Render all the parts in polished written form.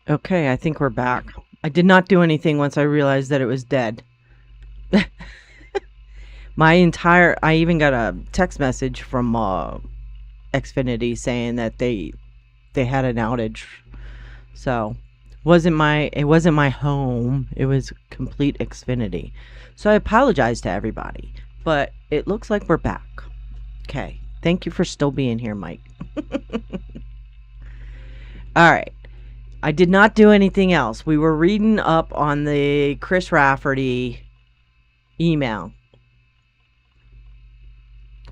Okay, I think we're back. I did not do anything once I realized that it was dead. I even got a text message from Xfinity saying that they had an outage. So, it wasn't my home. It was complete Xfinity. So I apologize to everybody, but it looks like we're back. Okay. Thank you for still being here, Mike. All right. I did not do anything else. We were reading up on the Chris Rafferty email.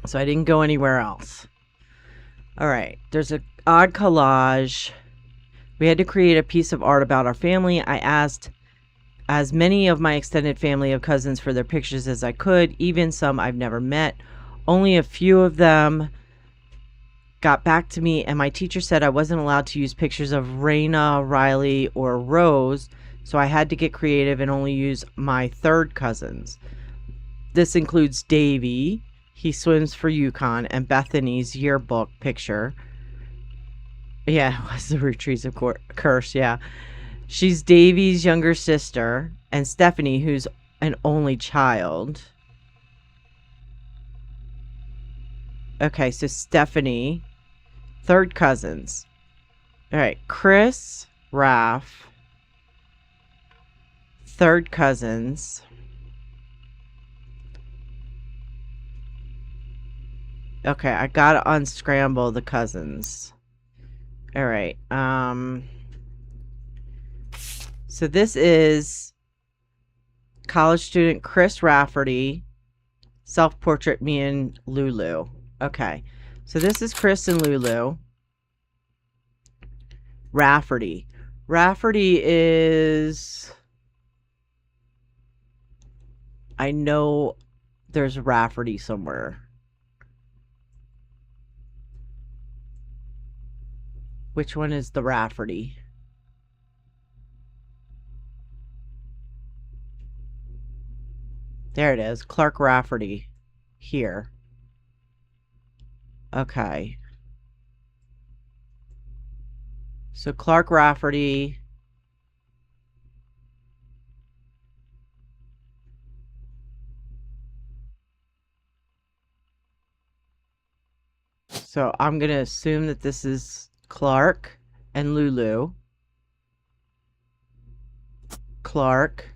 So I didn't go anywhere else. All right. There's a odd collage. We had to create a piece of art about our family. I asked as many of my extended family of cousins for their pictures as I could, even some I've never met. Only a few of them got back to me, and my teacher said I wasn't allowed to use pictures of Raina, Riley, or Rose, so I had to get creative and only use my third cousins. This includes Davy, he swims for Yukon, and Bethany's yearbook picture. Yeah, it was the Roottree curse, yeah. She's Davy's younger sister, and Stephanie, who's an only child. Okay, so Stephanie, third cousins. All right, Chris, Raph, third cousins. Okay, I gotta unscramble the cousins. All right. So this is college student Chris Rafferty, self-portrait, me and Lulu. Okay. So this is Chris and Lulu. Rafferty. Rafferty is... I know there's Rafferty somewhere. Which one is the Rafferty? There it is. Clark Rafferty. Here. Okay. So Clark Rafferty. So I'm going to assume that this is Clark and Lulu. Clark.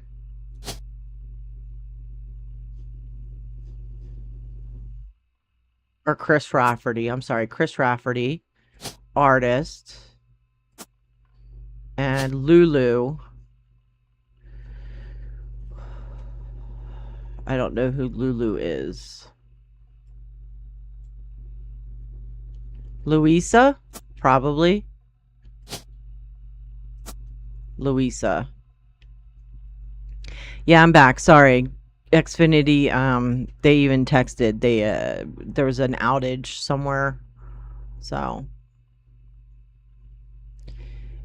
Or Chris Rafferty. I'm sorry, Chris Rafferty. Artist. And Lulu. I don't know who Lulu is. Louisa? Probably. Louisa. Yeah, I'm back. Sorry. Xfinity, they even texted. There was an outage somewhere. So.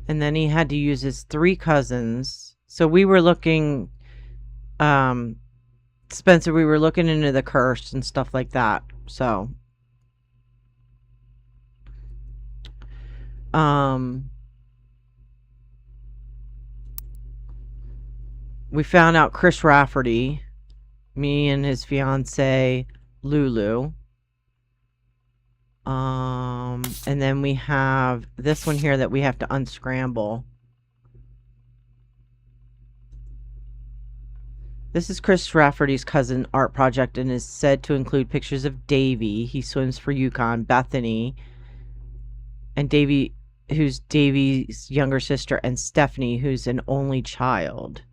And then he had to use his three cousins. So we were looking, Spencer, we were looking into the curse and stuff like that. So. We found out Chris Rafferty, me and his fiance Lulu. And then we have this one here that we have to unscramble. This is Chris Rafferty's cousin art project and is said to include pictures of Davy, he swims for Yukon, Bethany, and Davy, who's Davy's younger sister, and Stephanie, who's an only child.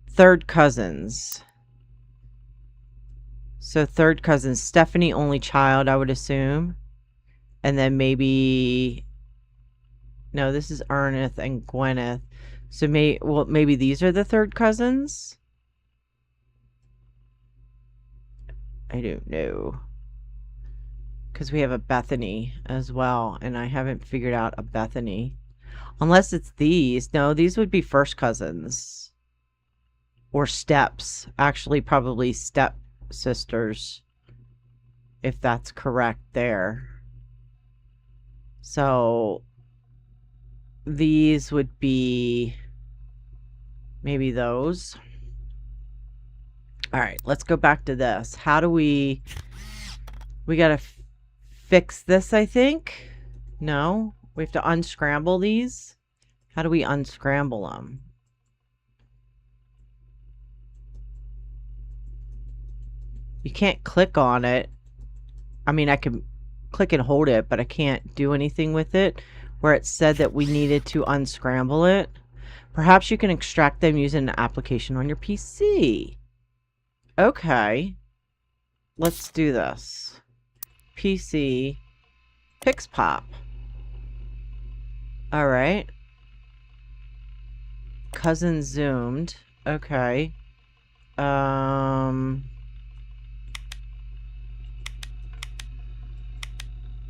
Third cousins. So third cousins, Stephanie, only child, I would assume. And then maybe... No, this is Ernest and Gwyneth. So maybe these are the third cousins? I don't know. Because we have a Bethany as well. And I haven't figured out a Bethany. Unless it's these. No, these would be first cousins. Or steps. Actually, probably step sisters. If that's correct there. So these would be maybe those. All right, let's go back to this. How do we gotta fix this, I think. No, we have to unscramble these. How do we unscramble them? You can't click on it. I mean, I can click and hold it, but I can't do anything with it. Where it said that we needed to unscramble it. Perhaps you can extract them using an application on your PC. Okay. Let's do this. PC Pixpop. Alright. Cousin zoomed. Okay.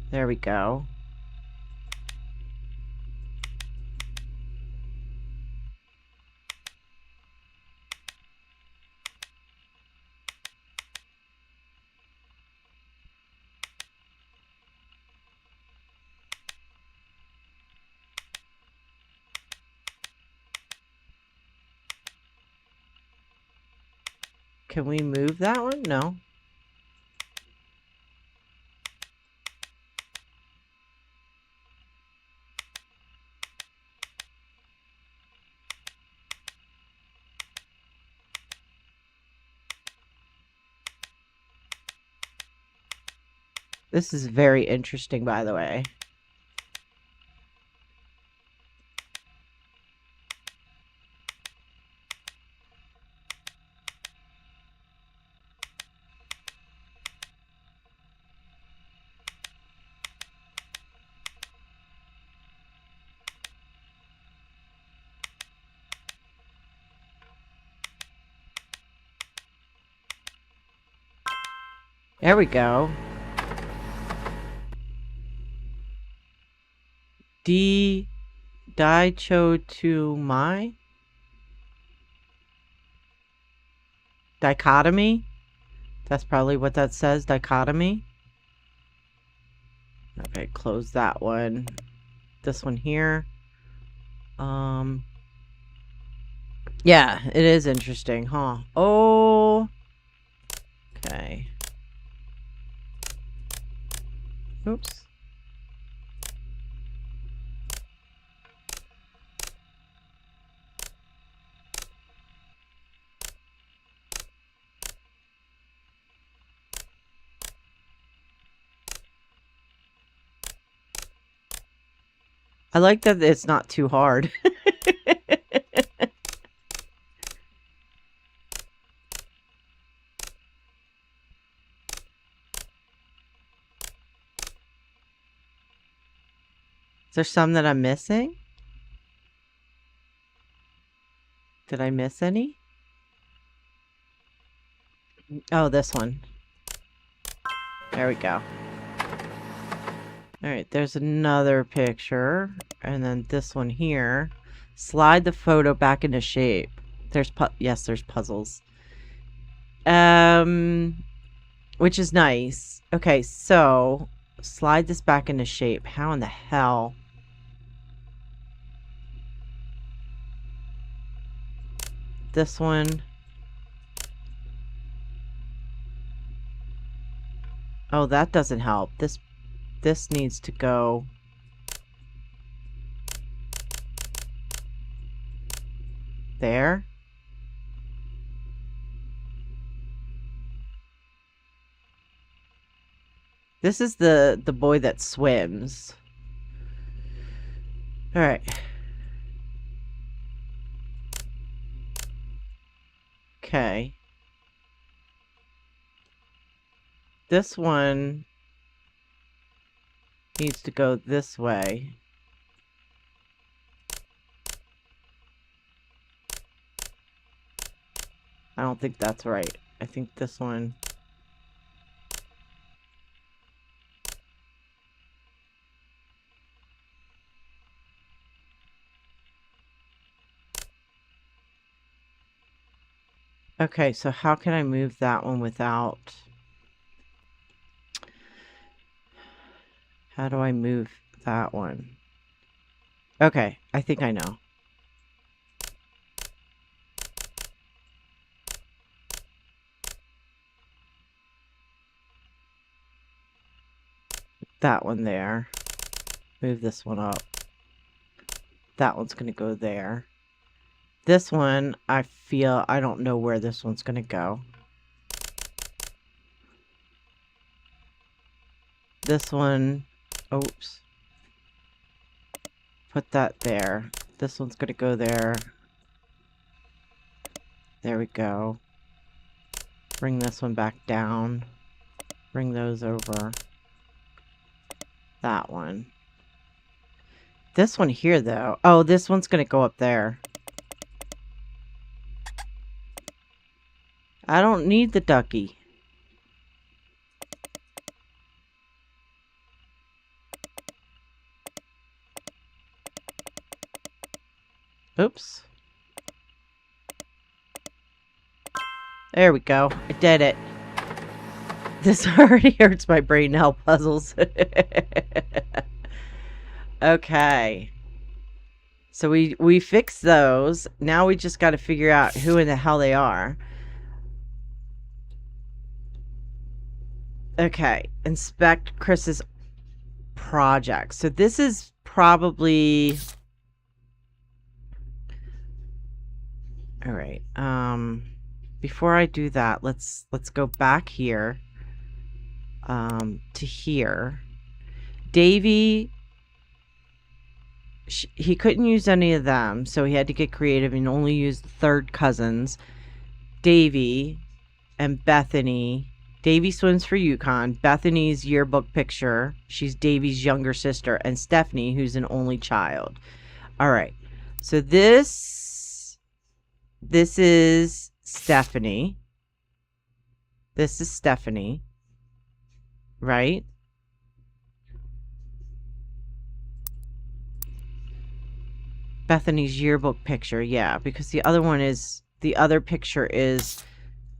There we go. Can we move that one? No. This is very interesting, by the way. There we go. Dichotomy? Dichotomy? That's probably what that says, dichotomy. Okay, close that one. This one here. Yeah, it is interesting, huh? Oh. Okay. Oops. I like that it's not too hard. Is there some that I'm missing? Did I miss any? Oh, this one. There we go. Alright, there's another picture. And then this one here. Slide the photo back into shape. There's there's puzzles. Which is nice. Okay, so slide this back into shape. How in the hell? This one. Oh, that doesn't help. This needs to go there. This is the boy that swims. All right. Okay. This one needs to go this way. I don't think that's right. I think this one... Okay, so how can I move that one without... How do I move that one? Okay, I think I know. That one there. Move this one up. That one's going to go there. This one, I don't know where this one's going to go. This one, oops. Put that there. This one's going to go there. There we go. Bring this one back down. Bring those over. That one. This one here, though. Oh, this one's going to go up there. I don't need the ducky. Oops. There we go. I did it. This already hurts my brain now, puzzles. Okay. So we fixed those. Now we just got to figure out who in the hell they are. Okay. Inspect Chris's project. So this is probably... All right. Before I do that, let's go back here. To here. Davy, he couldn't use any of them, so he had to get creative and only use the third cousins. Davy and Bethany. Davy swims for Yukon. Bethany's yearbook picture. She's Davy's younger sister. And Stephanie, who's an only child. All right. So this is Stephanie. This is Stephanie. Right? Bethany's yearbook picture. Yeah, because the other picture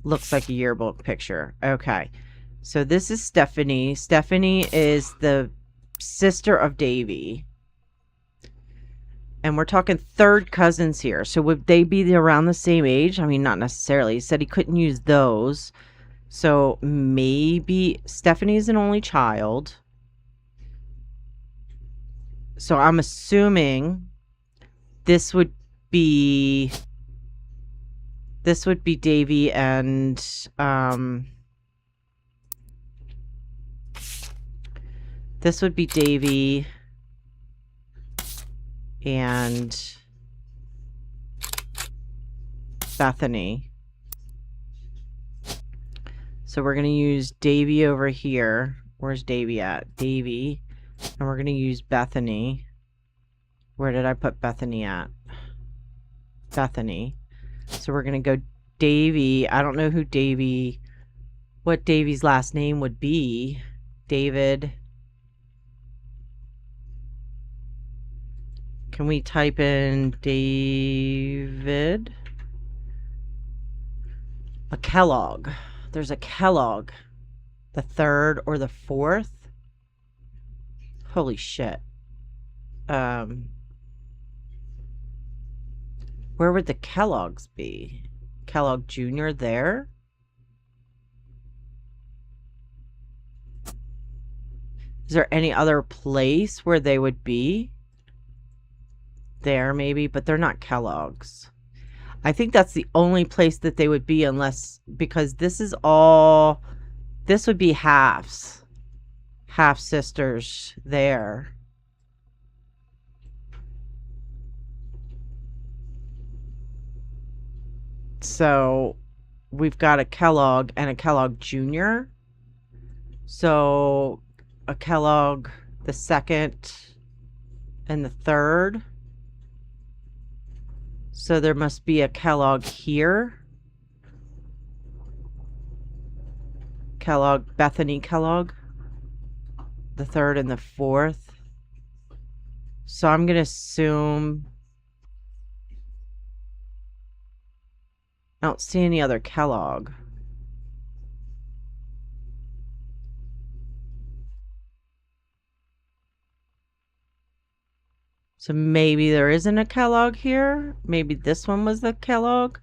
looks like a yearbook picture. Okay. So this is Stephanie. Stephanie is the sister of Davy. And we're talking third cousins here. So would they be around the same age? I mean, not necessarily. He said he couldn't use those. So maybe Stephanie's an only child. So I'm assuming this would be Davy and this would be Davy and Bethany. So we're going to use Davy over here. Where's Davy at? Davy. And we're going to use Bethany. Where did I put Bethany at? Bethany. So we're going to go Davy. I don't know what Davy's last name would be. David. Can we type in David? A Kellogg. There's a Kellogg. The third or the fourth? Holy shit. Where would the Kellogg's be? Kellogg Jr. there? Is there any other place where they would be? There, maybe, but they're not Kellogg's. I think that's the only place that they would be unless... Because this is all... This would be halves. Half-sisters there. So, we've got a Kellogg and a Kellogg Jr. So, a Kellogg, the second and the third. So, there must be a Kellogg here. Kellogg, Bethany Kellogg. The third and the fourth. So, I'm going to assume... I don't see any other Kellogg. So maybe there isn't a Kellogg here. Maybe this one was the Kellogg.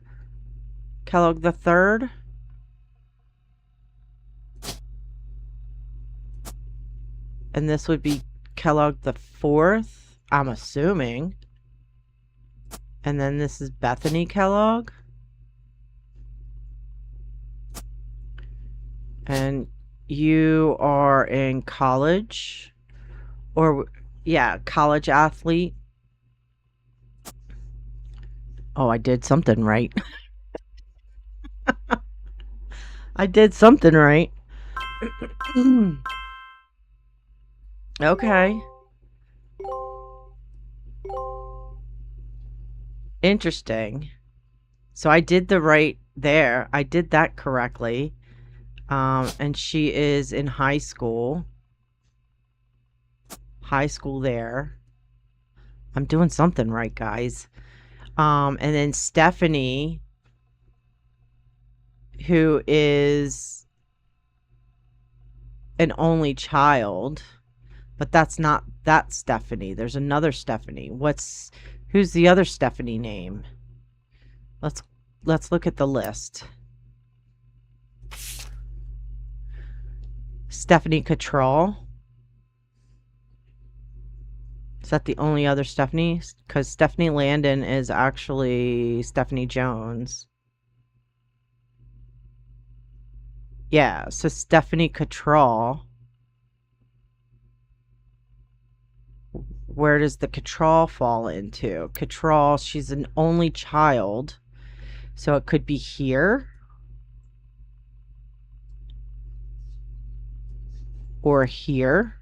Kellogg the third. And this would be Kellogg the fourth, I'm assuming. And then this is Bethany Kellogg. And you are in college. Or, yeah, college athlete. Oh, I did something right. I did something right. Okay. Interesting. So I did the right there. I did that correctly. And she is in high school. High school there. I'm doing something right, guys. And then Stephanie, who is an only child, but that's not that Stephanie. There's another Stephanie. Who's the other Stephanie name? Let's look at the list. Stephanie Cottrell. Is that the only other Stephanie? Because Stephanie Landon is actually Stephanie Jones. Yeah, so Stephanie Cottrell. Where does the Cottrell fall into? Cottrell, she's an only child. So it could be here. Or here.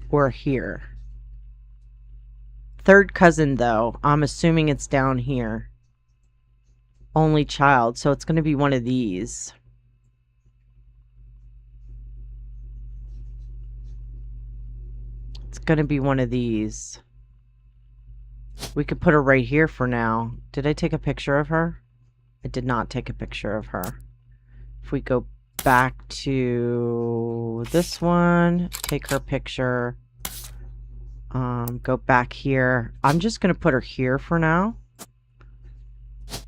Or here. Third cousin, though. I'm assuming it's down here. Only child. So it's going to be one of these. It's going to be one of these. We could put her right here for now. Did I take a picture of her? I did not take a picture of her. If we go back to this one, take her picture, go back here. I'm just going to put her here for now.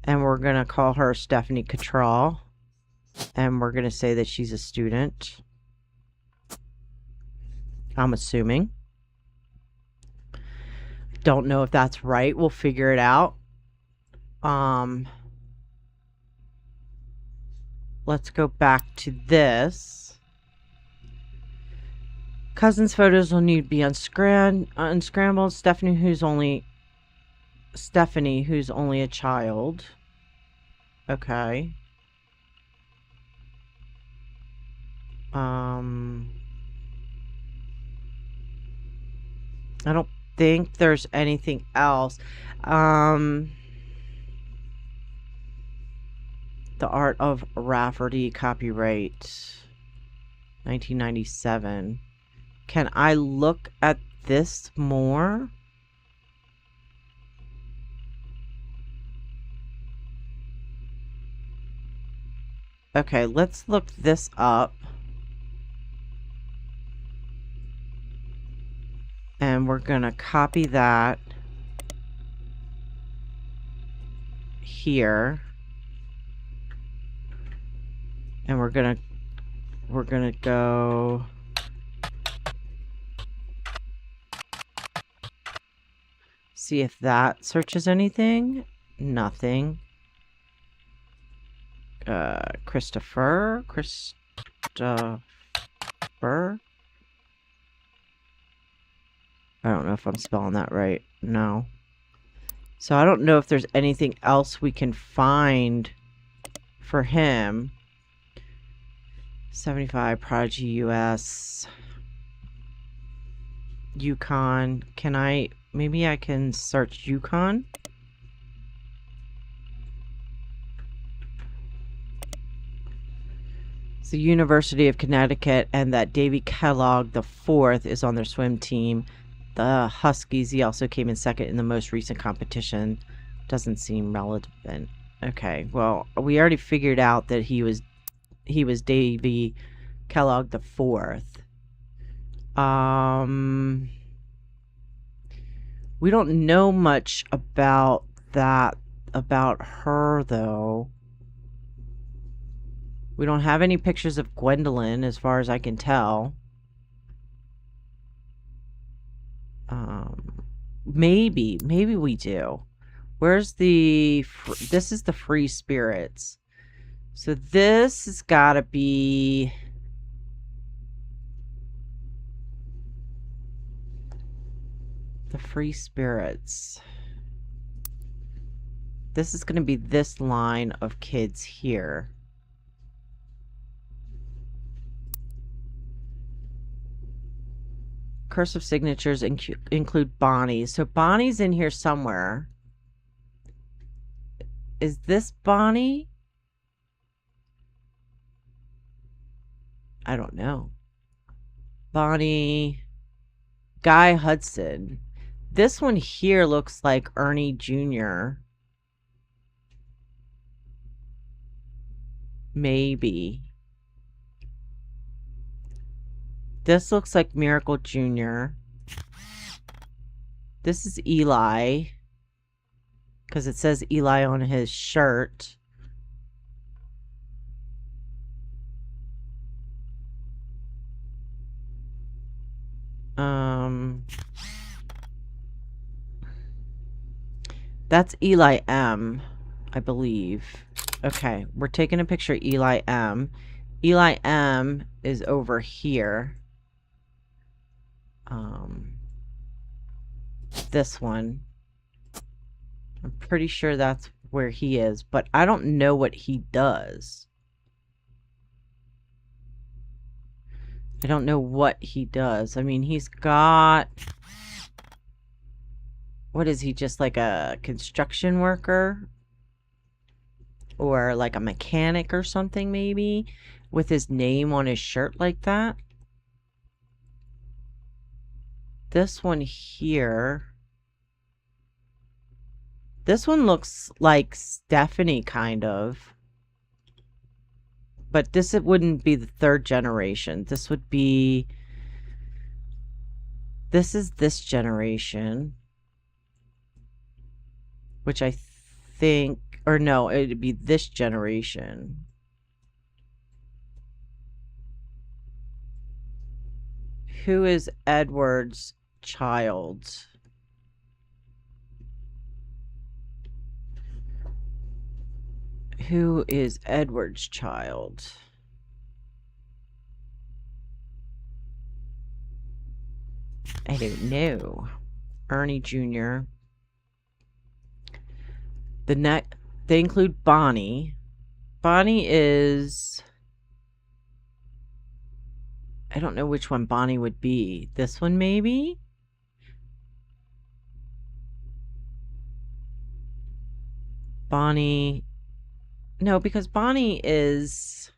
And we're going to call her Stephanie Cottrell. And we're going to say that she's a student. I'm assuming. Don't know if that's right. We'll figure it out. Let's go back to this. Cousins' photos will need to be unscrambled. Stephanie, who's only a child. Okay. I don't think there's anything else. The Art of Rafferty, copyright 1997. Can I look at this more? Okay, let's look this up. And we're gonna copy that here. And we're gonna go see if that searches anything. Nothing. Christopher. I don't know if I'm spelling that right. No. So I don't know if there's anything else we can find for him. 75 Prodigy US. Yukon. Maybe I can search Yukon? It's the University of Connecticut, and that Davy Kellogg the fourth is on their swim team. The Huskies, he also came in second in the most recent competition. Doesn't seem relevant. Okay, well, we already figured out that he was Davy Kellogg the fourth. We don't know much about that, about her, though. We don't have any pictures of Gwendolyn, as far as I can tell. Maybe we do. Where's the... This is the free spirits. So this has got to be... the free spirits. This is going to be this line of kids here. Cursive signatures include Bonnie. So Bonnie's in here somewhere. Is this Bonnie? I don't know. Bonnie. Guy Hudson. This one here looks like Ernie Jr. Maybe. This looks like Miracle Jr. This is Eli. Because it says Eli on his shirt. That's Eli M, I believe. Okay, we're taking a picture of Eli M. Eli M is over here. This one. I'm pretty sure that's where he is, but I don't know what he does. I don't know what he does. I mean, he's got... What is he, just like a construction worker? Or like a mechanic or something, maybe? With his name on his shirt like that? This one here... This one looks like Stephanie, kind of. But this, it wouldn't be the third generation. This would be... This is this generation. Which I think... Or no, it'd be this generation. Who is Edward's child? Who is Edward's child? I don't know. Ernie Jr. They include Bonnie. Bonnie is... I don't know which one Bonnie would be. This one, maybe? Bonnie... No, because Bonnie is...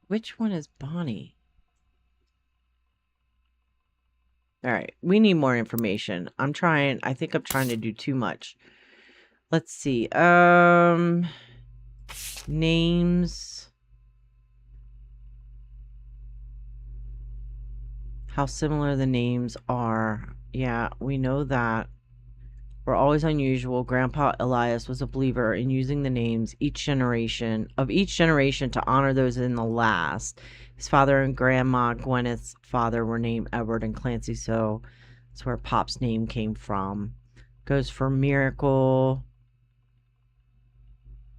Which one is Bonnie? Alright, we need more information. I think I'm trying to do too much. Let's see. Names... How similar the names are. Yeah, we know that. We're always unusual. Grandpa Elias was a believer in using the names of each generation to honor those in the last. His father and Grandma Gwyneth's father were named Edward and Clancy, so that's where Pop's name came from. Goes for Miracle,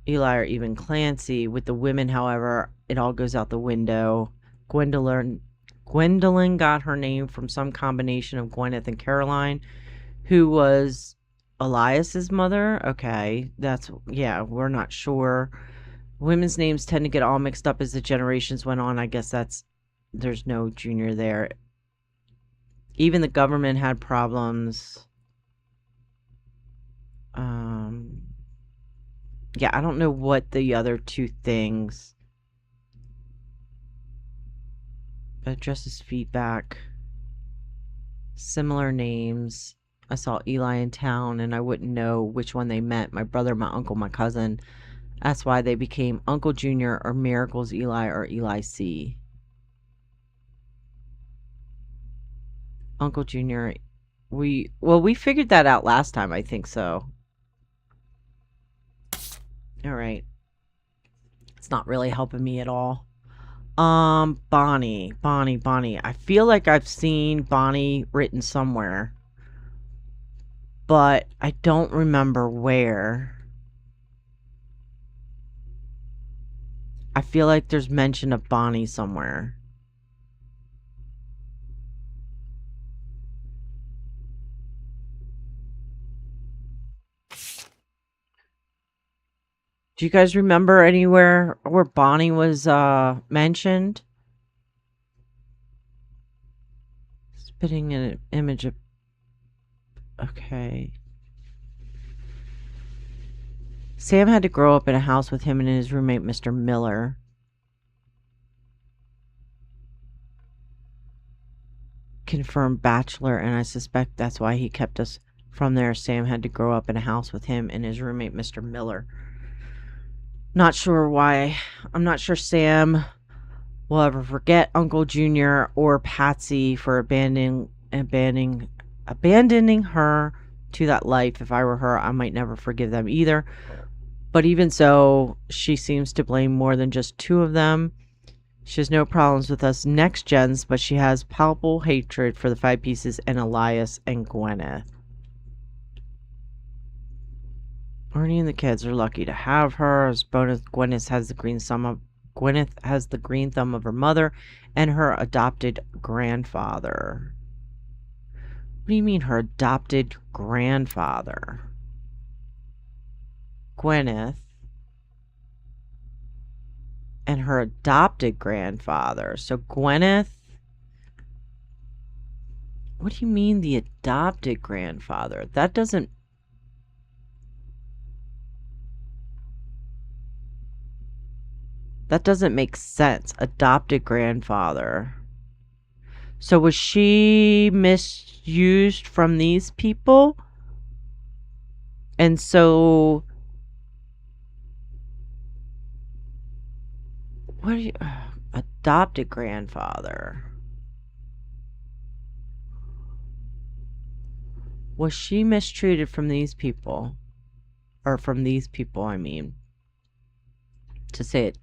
Eli, or even Clancy. With the women, however, it all goes out the window. Gwendolyn got her name from some combination of Gwyneth and Caroline, who was Elias's mother. Okay, yeah, we're not sure. Women's names tend to get all mixed up as the generations went on. I guess there's no junior there. Even the government had problems. Yeah, I don't know what the other two things... Addresses feedback. Similar names. I saw Eli in town, and I wouldn't know which one they meant. My brother, my uncle, my cousin. That's why they became Uncle Junior or Miracles Eli or Eli C. Uncle Junior. We figured that out last time, I think so. All right. It's not really helping me at all. Bonnie. I feel like I've seen Bonnie written somewhere, but I don't remember where. I feel like there's mention of Bonnie somewhere. Do you guys remember anywhere where Bonnie was mentioned? Spitting an image of... Okay. Sam had to grow up in a house with him and his roommate, Mr. Miller. Confirmed bachelor, and I suspect that's why he kept us from there. Sam had to grow up in a house with him and his roommate, Mr. Miller. Not sure why. I'm not sure Sam will ever forget Uncle Junior or Patsy for abandoning her to that life. If I were her, I might never forgive them either. But even so, she seems to blame more than just two of them. She has no problems with us next gens, but she has palpable hatred for the Five Pieces and Elias and Gwyneth. Ernie and the kids are lucky to have her. As bonus, Gwyneth has the green thumb of her mother and her adopted grandfather. What do you mean, her adopted grandfather? Gwyneth and her adopted grandfather. So Gwyneth... What do you mean, the adopted grandfather? That doesn't... That doesn't make sense. Adopted grandfather. So was she misused from these people? And so... What are you... adopted grandfather. Was she mistreated from these people? Or from these people, I mean. To say it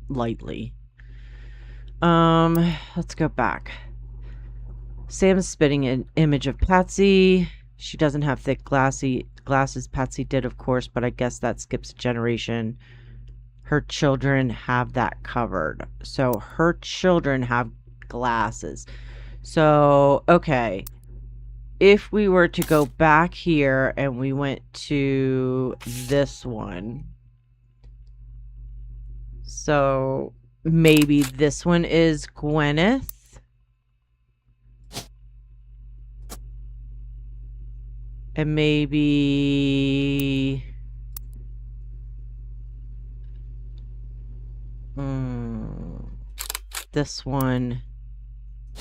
lightly. Let's go back. Sam's spitting an image of Patsy. She doesn't have thick glasses. Patsy did, of course, but I guess that skips a generation. Her children have that covered. So her children have glasses. So, okay. If we were to go back here and we went to this one. So maybe this one is Gwyneth. And maybe... this one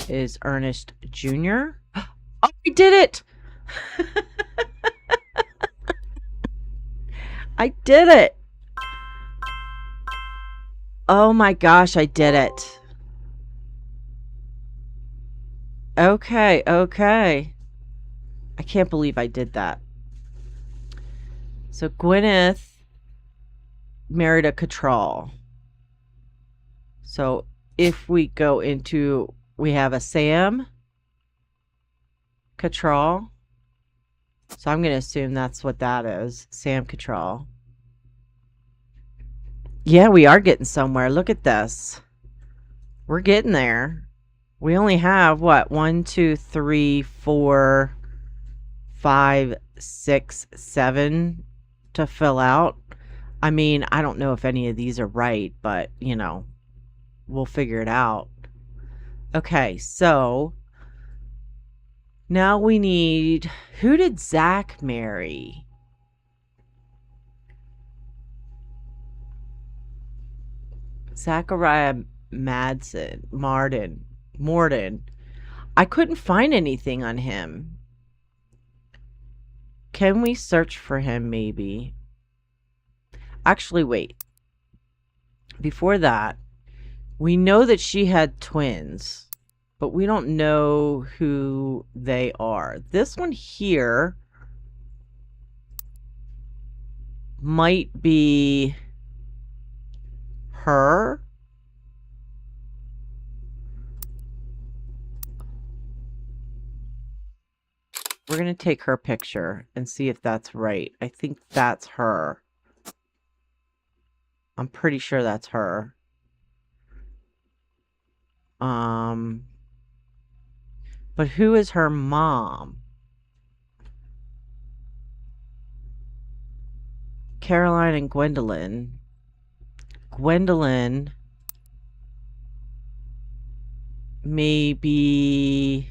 is Ernest Jr. Oh, I did it! I did it! Oh my gosh, I did it. Okay. I can't believe I did that. So Gwyneth married a Cattrall. So if we go into, we have a Sam Cattrall. So I'm going to assume that's what that is. Sam Cattrall. Yeah, we are getting somewhere. Look at this. We're getting there. We only have, what, 1, 2, 3, 4, 5, 6, 7 to fill out. I mean, I don't know if any of these are right, but, you know, we'll figure it out. Okay, so now we need... Who did Zach marry? Zachariah Morden. I couldn't find anything on him. Can we search for him, maybe? Actually, wait. Before that, we know that she had twins, but we don't know who they are. This one here might be her. We're going to take her picture and see if that's right. I think that's her. I'm pretty sure that's her. But who is her mom? Caroline and Gwendolyn. Gwendolyn maybe,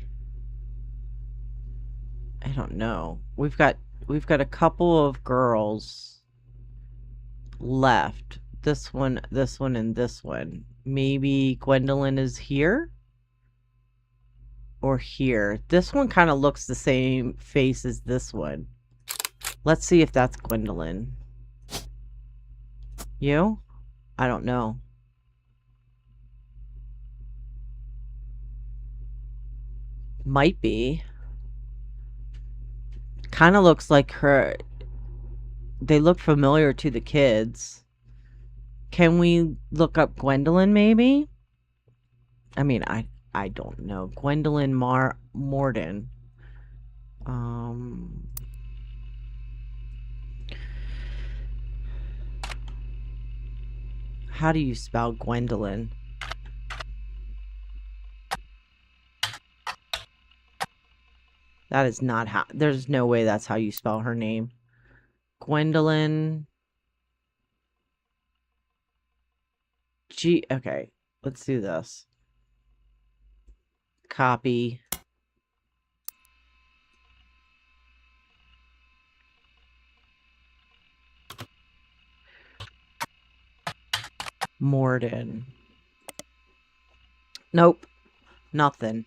I don't know. We've got a couple of girls left. This one, and this one. Maybe Gwendolyn is here? Or here. This one kind of looks the same face as this one. Let's see if that's Gwendolyn. You? I don't know. Might be. Kind of looks like her. They look familiar to the kids. Can we look up Gwendolyn, maybe? I mean, I don't know. Gwendolyn Morden. How do you spell Gwendolyn? That is not how. There's no way that's how you spell her name. Gwendolyn. Okay. Let's do this. Copy. Morden. Nope. Nothing.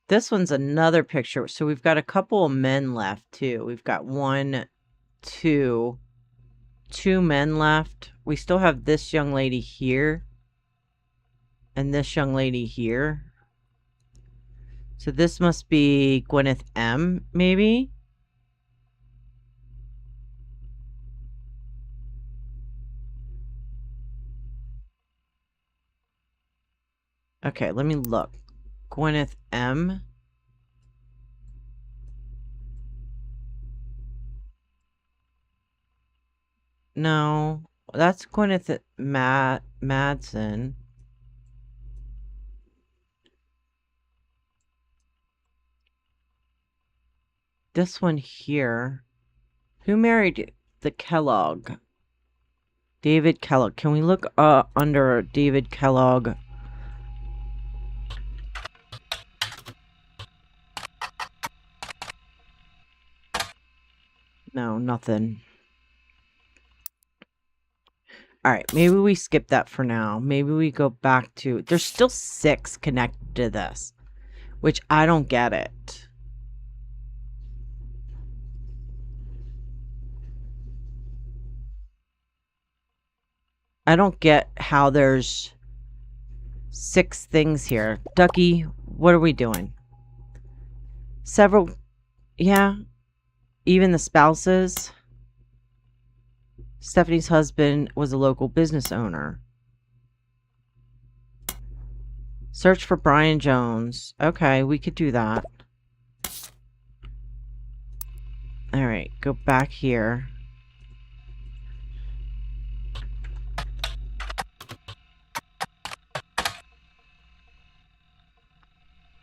This one's another picture. So we've got a couple of men left too. We've got two men left. We still have this young lady here. And this young lady here. So this must be Gwyneth M, maybe? Okay, let me look. Gwyneth M. No, that's Gwyneth Madsen. This one here. Who married the Kellogg? David Kellogg. Can we look under David Kellogg? No, nothing. Alright, maybe we skip that for now. Maybe we go back to... There's still 6 connected to this. Which I don't get it. I don't get how there's 6 things here. Ducky, what are we doing? Several... Yeah. Even the spouses. Stephanie's husband was a local business owner. Search for Brian Jones. Okay, we could do that. Alright, go back here.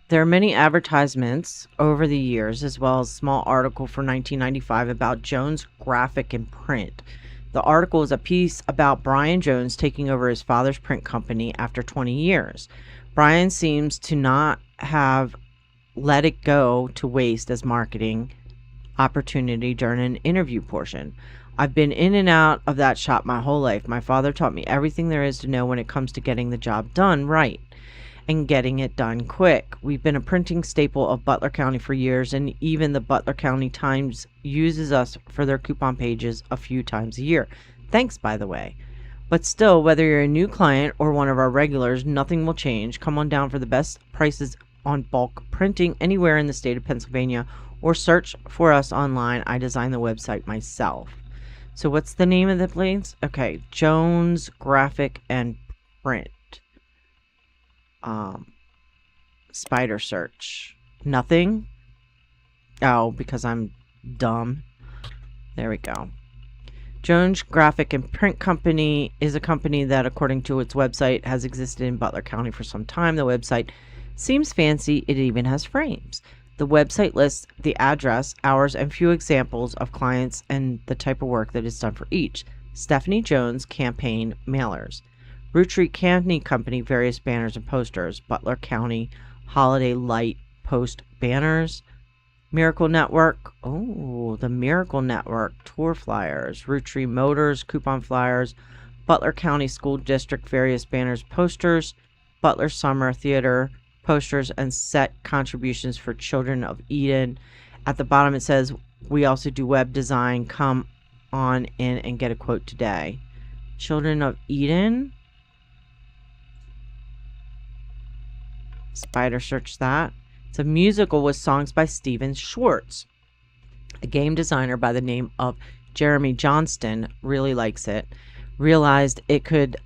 There are many advertisements over the years, as well as a small article for 1995 about Jones Graphic and Print. The article is a piece about Brian Jones taking over his father's print company after 20 years. Brian seems to not have let it go to waste as marketing opportunity during an interview portion. I've been in and out of that shop my whole life. My father taught me everything there is to know when it comes to getting the job done right. and getting it done quick. We've been a printing staple of Butler County for years, and even the Butler County Times uses us for their coupon pages a few times a year. Thanks, by the way. But still, whether you're a new client or one of our regulars, nothing will change. Come on down for the best prices on bulk printing anywhere in the state of Pennsylvania, or search for us online. I designed the website myself. So what's the name of the place? Okay, Jones Graphic and Print. Spider search. Nothing? Oh, because I'm dumb. There we go. Jones Graphic and Print Company is a company that, according to its website, has existed in Butler County for some time. The website seems fancy. It even has frames. The website lists the address, hours, and few examples of clients and the type of work that is done for each. Stephanie Jones Campaign Mailers. Roottree Candy Company, various banners and posters. Butler County Holiday Light Post Banners. Miracle Network. Oh, the Miracle Network. Tour flyers. Roottree Motors. Coupon flyers. Butler County School District, various banners, posters. Butler Summer Theater posters and set contributions for Children of Eden. At the bottom it says, we also do web design. Come on in and get a quote today. Children of Eden. Spider search that. It's a musical with songs by Steven Schwartz. A game designer by the name of Jeremy Johnston really likes it. Realized it could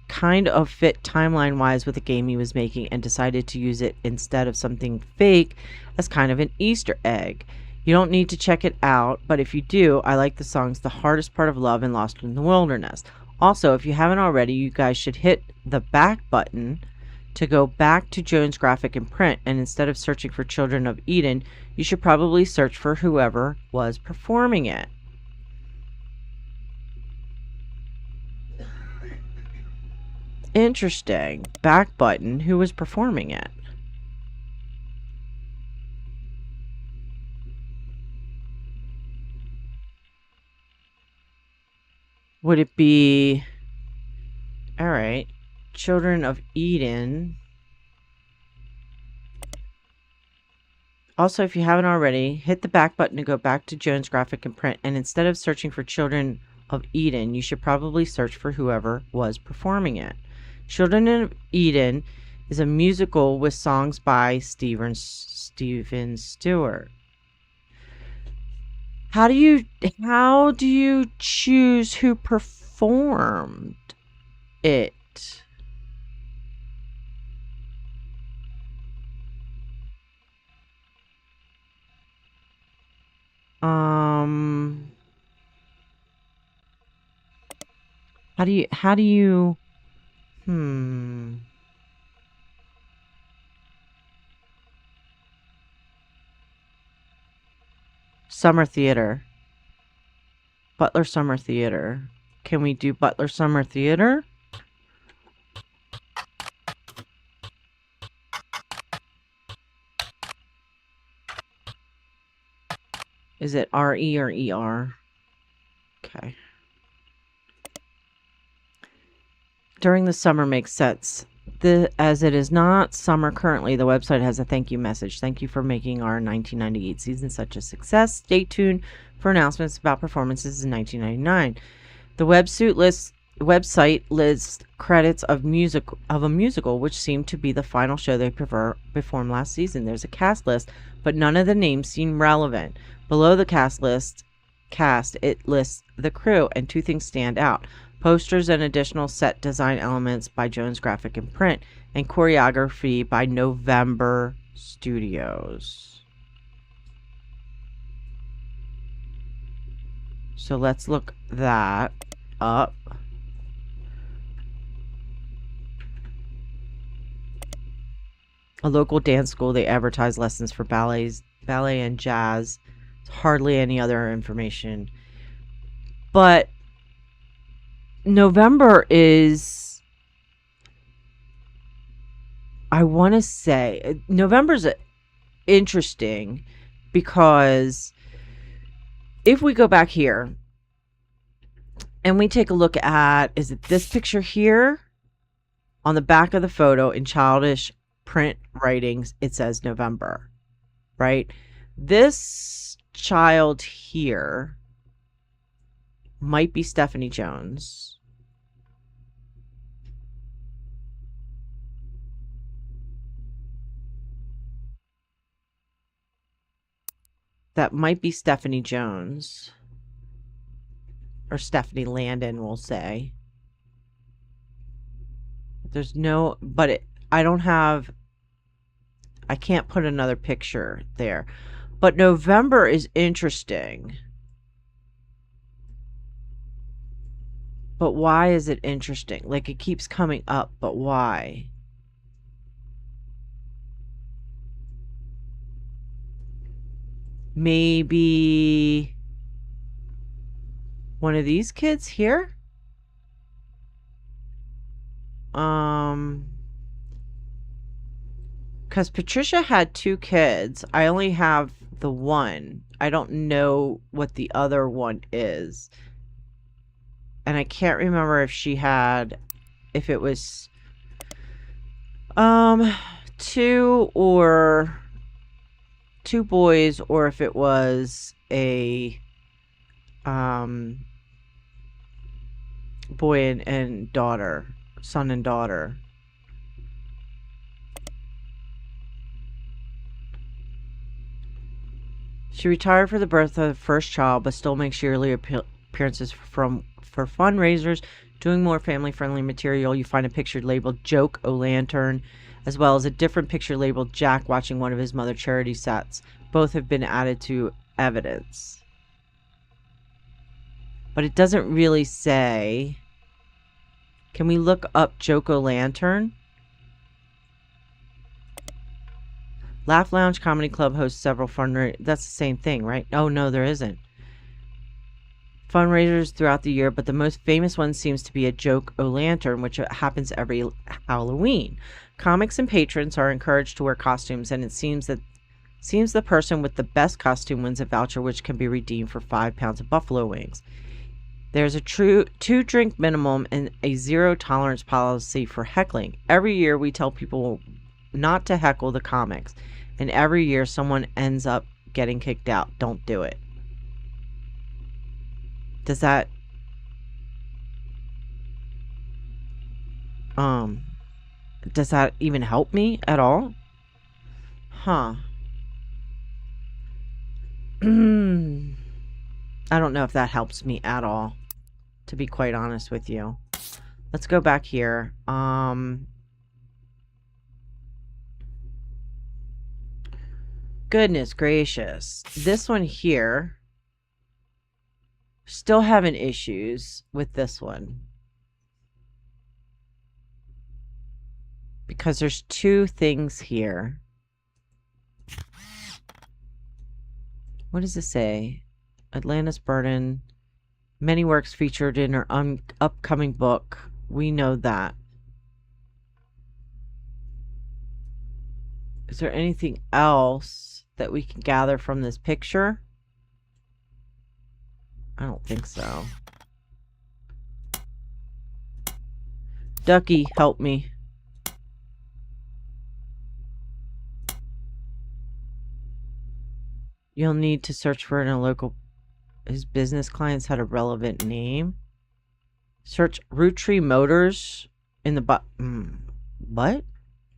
kind of fit timeline-wise with the game he was making and decided to use it instead of something fake as kind of an Easter egg. You don't need to check it out, but if you do, I like the songs The Hardest Part of Love and Lost in the Wilderness. Also, if you haven't already, you guys should hit the back button to go back to Jones Graphic and Print, and instead of searching for Children of Eden, you should probably search for whoever was performing it. Interesting. Back button. Who was performing it? Would it be... Alright. Children of Eden. Also, if you haven't already, hit the back button to go back to Jones Graphic and Print, and instead of searching for Children of Eden, you should probably search for whoever was performing it. Children of Eden is a musical with songs by Steven Stewart. How do you choose who performed it? How do you Summer Theater. Butler Summer Theater. Can we do Butler Summer Theater? Is it R-E or E-R? Okay. During the summer makes sense. As it is not summer currently, the website has a thank you message. Thank you for making our 1998 season such a success. Stay tuned for announcements about performances in 1999. The website lists credits of a musical, which seemed to be the final show they performed last season. There's a cast list, but none of the names seem relevant. Below the cast, it lists the crew, and two things stand out. Posters and additional set design elements by Jones Graphic and Print, and choreography by November Studios. So let's look that up. A local dance school. They advertise lessons for ballet and jazz. Hardly any other information. But November is, I want to say, November's interesting because if we go back here and we take a look at, is it this picture here? On the back of the photo, in childish print writings, it says November, right? This child here might be Stephanie Jones. That might be Stephanie Jones. Or Stephanie Landon, we'll say. There's no... But I don't have... I can't put another picture there. But November is interesting. But why is it interesting? Like, it keeps coming up, but why? Maybe one of these kids here? Because Patricia had 2 kids. I only have the one. I don't know what the other one is. And I can't remember if she had, if it was 2 boys, or if it was a boy and daughter, son and daughter. She retired for the birth of the first child, but still makes yearly appearances for fundraisers, doing more family-friendly material. You find a picture labeled Joke O'Lantern, as well as a different picture labeled Jack watching one of his mother charity sets. Both have been added to evidence. But it doesn't really say. Can we look up Joke O'Lantern? Laugh Lounge Comedy Club hosts several fundraisers. That's the same thing, right? Oh, no, there isn't. Fundraisers throughout the year, but the most famous one seems to be a Joke O'Lantern, which happens every Halloween. Comics and patrons are encouraged to wear costumes, and it seems the person with the best costume wins a voucher which can be redeemed for 5 pounds of buffalo wings. There's a true 2-drink minimum and a 0 tolerance policy for heckling. Every year we tell people not to heckle the comics, and every year someone ends up getting kicked out. Don't do it. Does that even help me at all? Huh. I don't know if that helps me at all, to be quite honest with you. Let's go back here. Goodness gracious. This one here, still having issues with this one. Because there's 2 things here. What does it say? Atlantis Burden. Many works featured in her upcoming book. We know that. Is there anything else that we can gather from this picture? I don't think so. Ducky, help me. You'll need to search for it in a local... His business clients had a relevant name. Search Roottree Motors in the... What?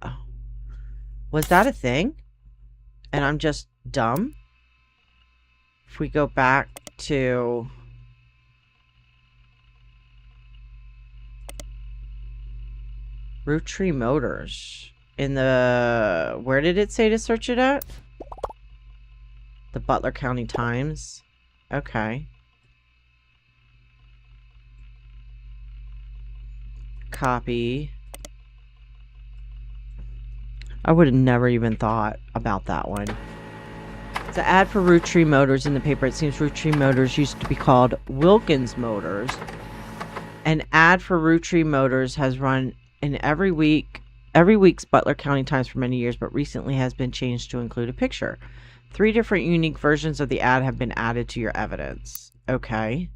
Oh. Was that a thing? And I'm just dumb? If we go back to... Roottree Motors. In the... Where did it say to search it at? The Butler County Times. Okay. Copy. I would have never even thought about that one. It's an ad for Roottree Motors in the paper. It seems Roottree Motors used to be called Wilkins Motors. An ad for Roottree Motors has run in every week's Butler County Times for many years, but recently has been changed to include a picture. 3 different unique versions of the ad have been added to your evidence. Okay.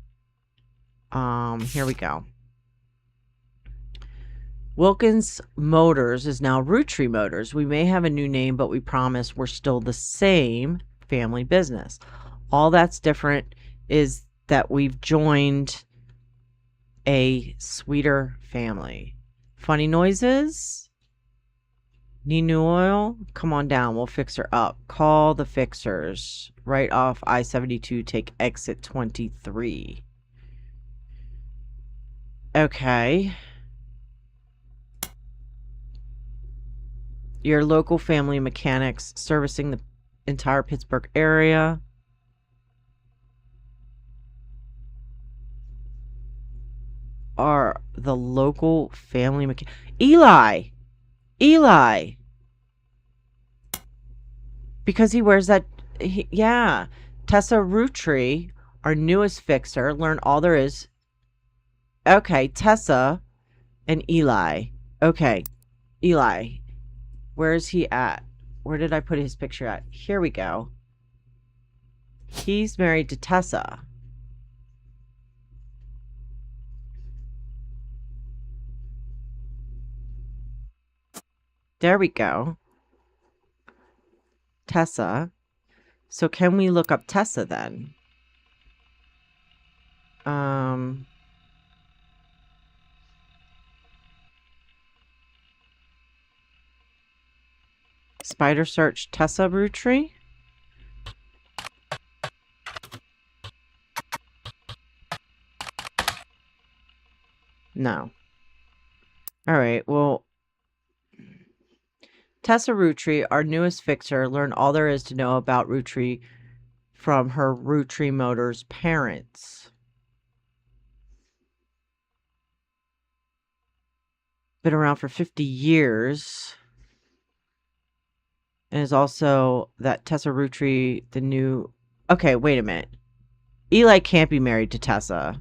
Here we go. Wilkins Motors is now Roottree Motors. We may have a new name, but we promise we're still the same family business. All that's different is that we've joined a sweeter family. Funny noises? Need new oil? Come on down. We'll fix her up. Call the fixers. Right off I-72. Take exit 23. Okay. Your local family mechanics servicing the entire Pittsburgh area. Are the local family mechanic. Eli! Eli! Because he wears that. Yeah. Tessa Roottree, our newest fixer. Learn all there is. Okay. Tessa and Eli. Okay. Eli. Where is he at? Where did I put his picture at? Here we go. He's married to Tessa. There we go. Tessa. So can we look up Tessa then? Spider search Tessa Roottree. No. All right. Well, Tessa Roottree, our newest fixer, learn all there is to know about Roottree from her Roottree Motors parents. Been around for 50 years. And is also that Tessa Roottree, the new... Okay, wait a minute. Eli can't be married to Tessa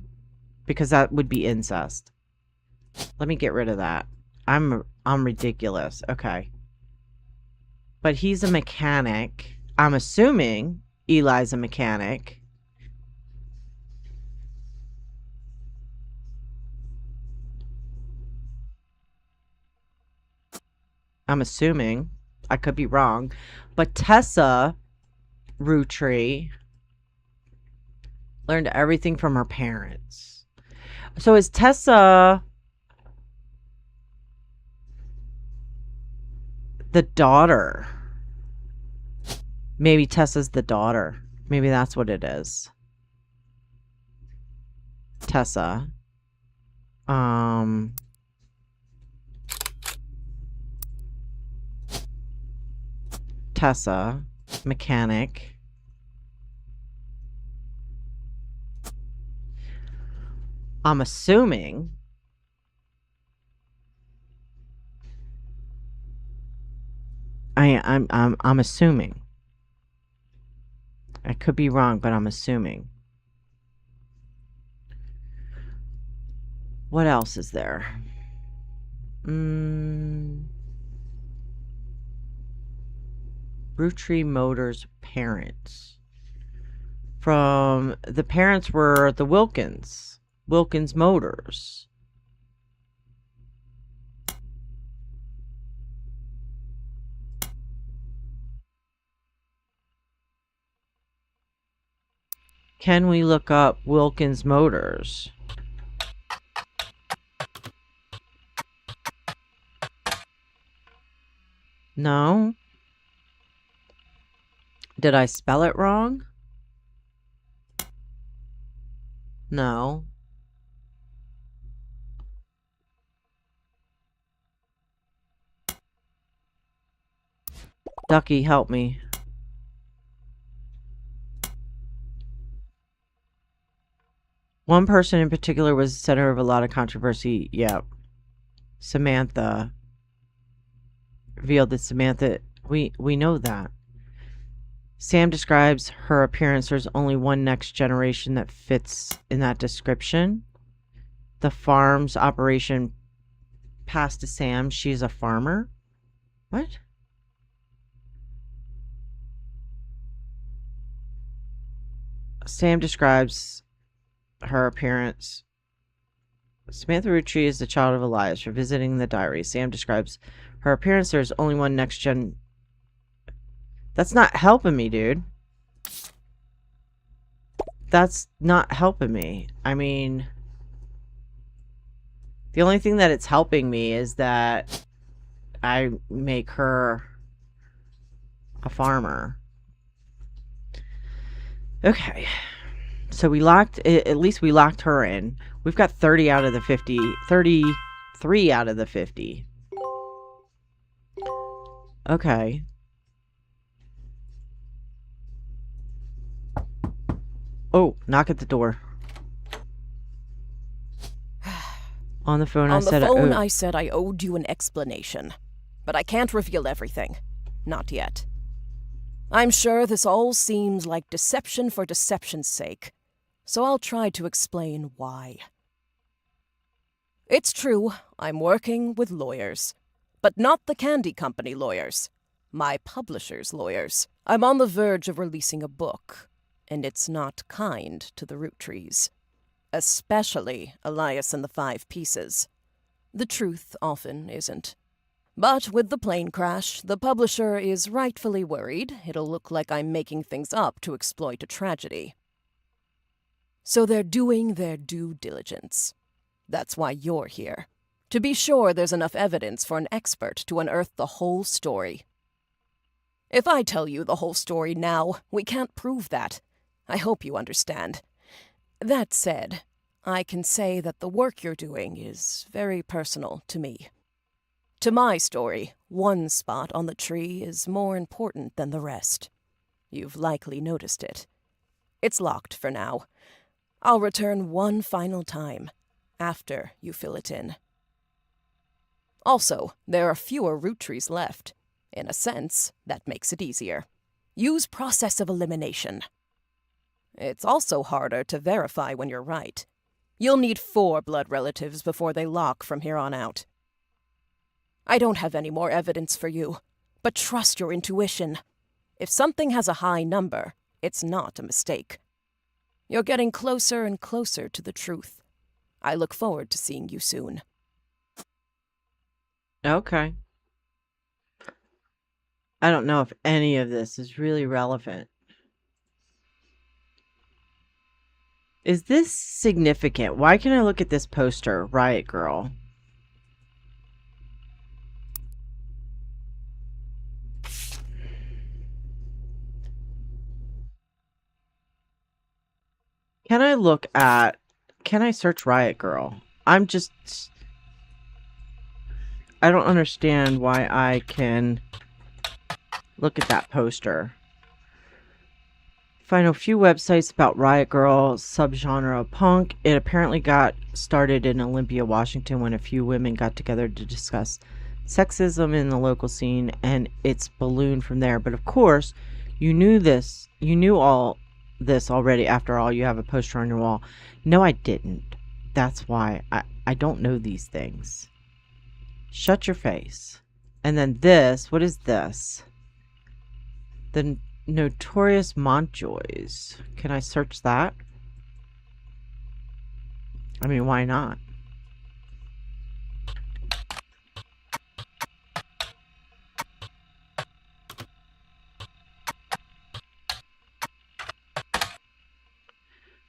because that would be incest. Let me get rid of that. I'm ridiculous. Okay. But he's a mechanic. I'm assuming Eli's a mechanic. I'm assuming. I could be wrong. But Tessa Roottree learned everything from her parents. So is Tessa the daughter? Maybe Tessa's the daughter. Maybe that's what it is. Tessa. Tessa, mechanic. I'm assuming I'm assuming. I could be wrong, but I'm assuming. What else is there? Roottree Motors parents. From the parents were the Wilkins Motors. Can we look up Wilkins Motors? No. Did I spell it wrong? No. Ducky, help me. One person in particular was the center of a lot of controversy. Yep. Samantha. Revealed that Samantha... We know that. Sam describes her appearance. There's only one next generation that fits in that description. The farm's operation passed to Sam. She's a farmer. What? Sam describes her appearance. Samantha Roottree is the child of Elias. Revisiting the diary, Sam describes her appearance. There's only one next gen. That's not helping me, dude. That's not helping me. I mean, the only thing that it's helping me is that I make her a farmer. Okay. So we locked, at least we locked her in. We've got 30 out of the 50, 33 out of the 50. Okay. Oh, knock at the door. On the phone, I said I owed you an explanation. But I can't reveal everything. Not yet. I'm sure this all seems like deception for deception's sake, so I'll try to explain why. It's true, I'm working with lawyers. But not the candy company lawyers. My publisher's lawyers. I'm on the verge of releasing a book, and it's not kind to the Roottrees. Especially Elias and the 5 Pieces. The truth often isn't. But with the plane crash, the publisher is rightfully worried it'll look like I'm making things up to exploit a tragedy. So they're doing their due diligence. That's why you're here. To be sure there's enough evidence for an expert to unearth the whole story. If I tell you the whole story now, we can't prove that. I hope you understand. That said, I can say that the work you're doing is very personal to me. To my story, one spot on the tree is more important than the rest. You've likely noticed it. It's locked for now. I'll return one final time, after you fill it in. Also, there are fewer Roottrees left. In a sense, that makes it easier. Use process of elimination. It's also harder to verify when you're right. You'll need 4 blood relatives before they lock from here on out. I don't have any more evidence for you, but trust your intuition. If something has a high number, it's not a mistake. You're getting closer and closer to the truth. I look forward to seeing you soon. Okay. I don't know if any of this is really relevant. Is this significant? Why can I look at this poster, Riot Girl? Can I search Riot Girl? I don't understand why I can look at that poster. Find a few websites about Riot Girl, subgenre of punk. It apparently got started in Olympia, Washington, when a few women got together to discuss sexism in the local scene, and it's ballooned from there. But of course, you knew all this already. After all, you have a poster on your wall. No, I didn't. That's why I don't know these things. Shut your face. And then this, what is this? The Notorious Montjoys. Can I search that? I mean, why not?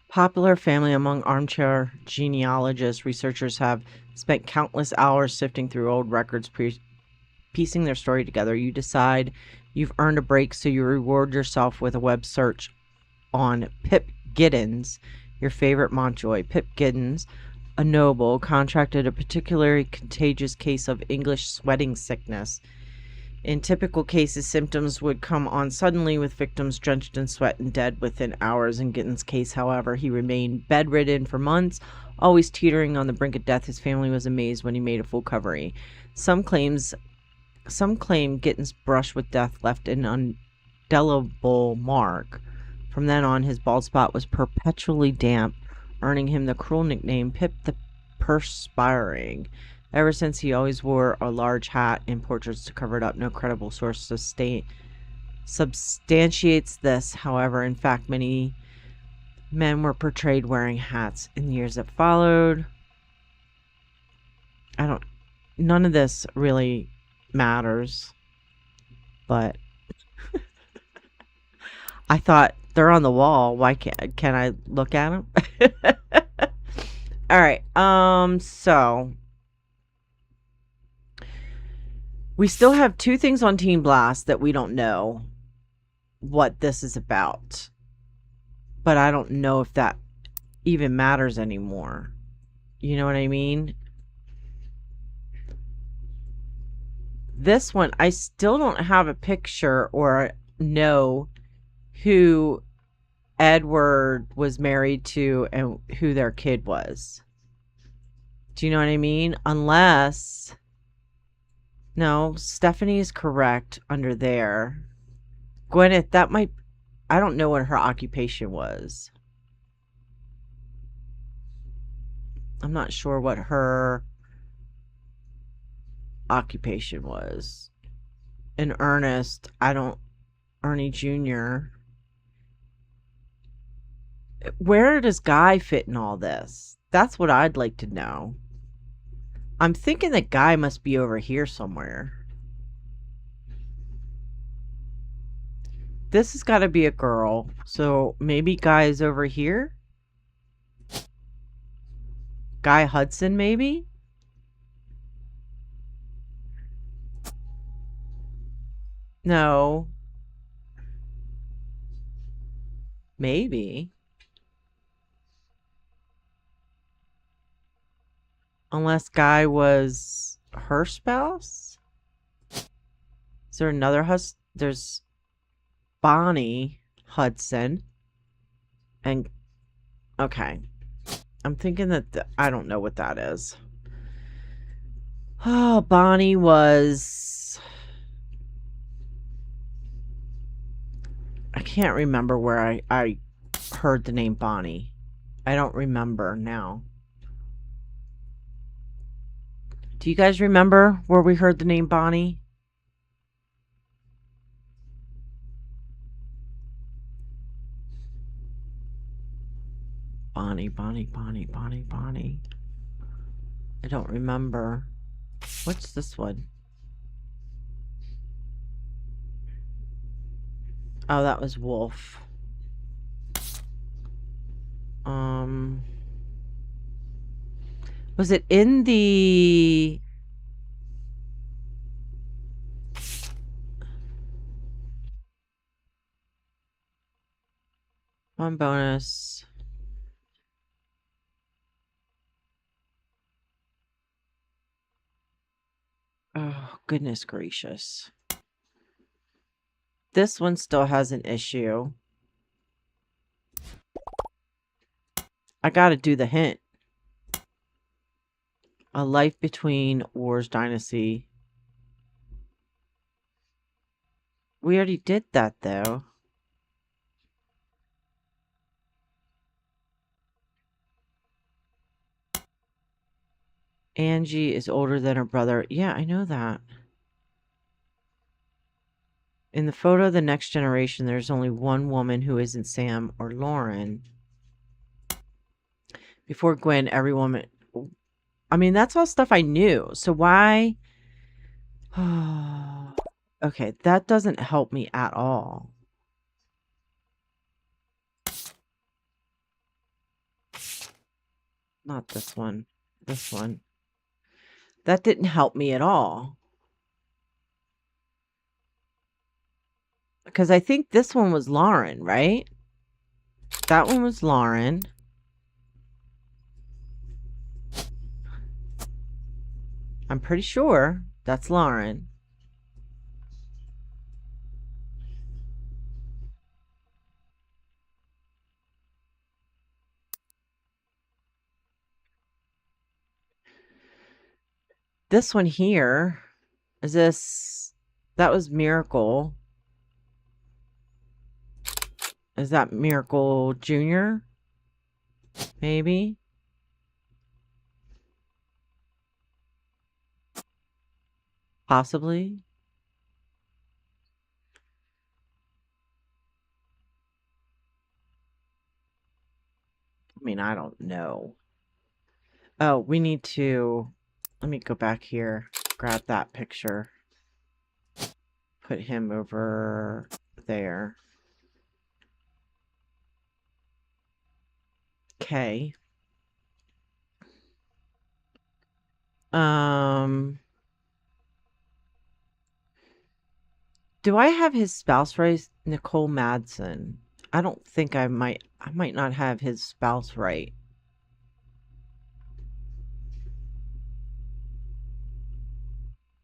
Popular family among armchair genealogists, researchers have spent countless hours sifting through old records, piecing their story together. You decide you've earned a break, so you reward yourself with a web search on Pip Giddens, your favorite Montjoy. Pip Giddens, a noble, contracted a particularly contagious case of English sweating sickness. In typical cases, symptoms would come on suddenly, with victims drenched in sweat and dead within hours. In Giddens' case, however, he remained bedridden for months, always teetering on the brink of death. His family was amazed when he made a full recovery. Some claim Giddens' brush with death left an indelible mark. From then on, his bald spot was perpetually damp, earning him the cruel nickname Pip the Perspiring. Ever since, he always wore a large hat in portraits to cover it up. No credible source substantiates this. However, in fact, many men were portrayed wearing hats in the years that followed. None of this really matters, but I thought they're on the wall. Why can I look at them? All right. So we still have two things on Team Blast that we don't know what this is about. But I don't know if that even matters anymore. You know what I mean? This one, I still don't have a picture or know who Edward was married to and who their kid was. Do you know what I mean? Unless... No, Stephanie is correct under there. Gwyneth, that might... I don't know what her occupation was. I'm not sure what her occupation was. And Ernest, I don't... Ernie Jr. Where does Guy fit in all this? That's what I'd like to know. I'm thinking that Guy must be over here somewhere. This has got to be a girl. So maybe Guy is over here? Guy Hudson, maybe? No. Maybe. Unless Guy was her spouse? Is there another There's Bonnie Hudson. And... Okay. I'm thinking that... I don't know what that is. Oh, Bonnie was... I can't remember where I heard the name Bonnie. I don't remember now. Do you guys remember where we heard the name Bonnie? Bonnie. I don't remember. What's this one? Oh, that was Wolf. Was it in the... One bonus. Oh, goodness gracious. This one still has an issue. I gotta do the hint. A life between Wars Dynasty. We already did that, though. Angie is older than her brother. Yeah, I know that. In the photo of the next generation, there's only one woman who isn't Sam or Lauren. Before Gwen, every woman... I mean, that's all stuff I knew. So why... Okay, that doesn't help me at all. Not this one. This one. That didn't help me at all. Because I think this one was Lauren, right? That one was Lauren. I'm pretty sure that's Lauren. This one here, is this... That was Miracle. Is that Miracle Jr.? Maybe? Possibly? I mean, I don't know. Oh, we need to... Let me go back here. Grab that picture. Put him over there. Okay. Do I have his spouse right? Nicole Madsen. I don't think I might not have his spouse right.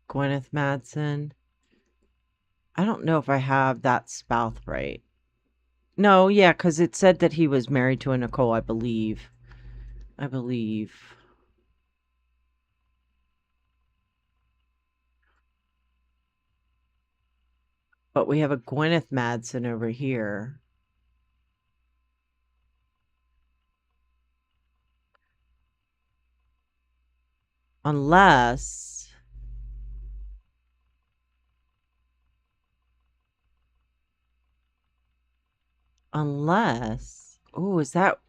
Gwyneth Madsen. I don't know if I have that spouse right. No, yeah, because it said that he was married to a Nicole, I believe. But we have a Gwyneth Madsen over here. Unless... Oh, is that...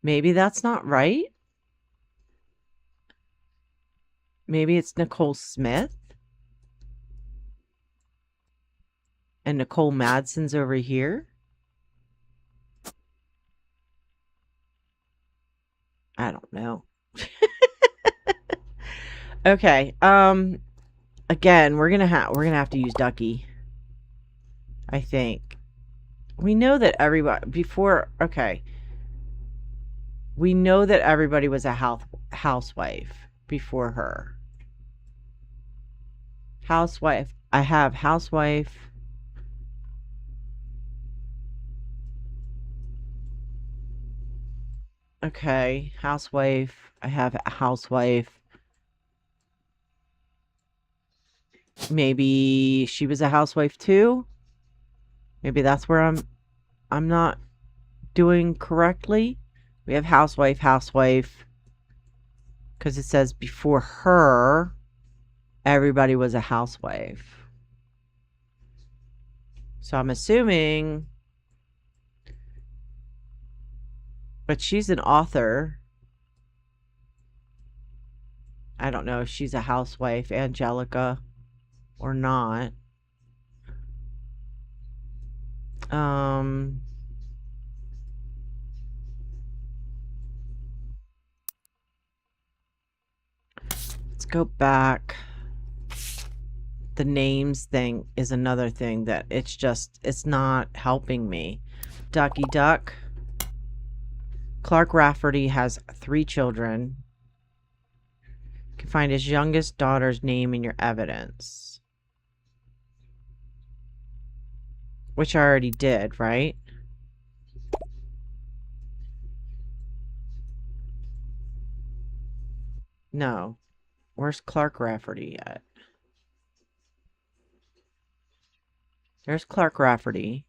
Maybe that's not right? Maybe it's Nicole Smith? And Nicole Madsen's over here? I don't know. Okay. Again, we're gonna have to use Ducky. I think. We know that everybody before. Okay. We know that everybody was a housewife before her. Housewife. I have housewife. Okay, housewife. I have a housewife. Maybe she was a housewife too. Maybe that's where I'm not doing correctly. We have housewife, because it says before her, everybody was a housewife. So I'm assuming, but she's an author. I don't know if she's a housewife, Angelica, or not. Let's go back. The names thing is another thing that it's not helping me. Ducky Duck. Clark Rafferty has 3 children. You can find his youngest daughter's name in your evidence. Which I already did, right? No. Where's Clark Rafferty at? There's Clark Rafferty.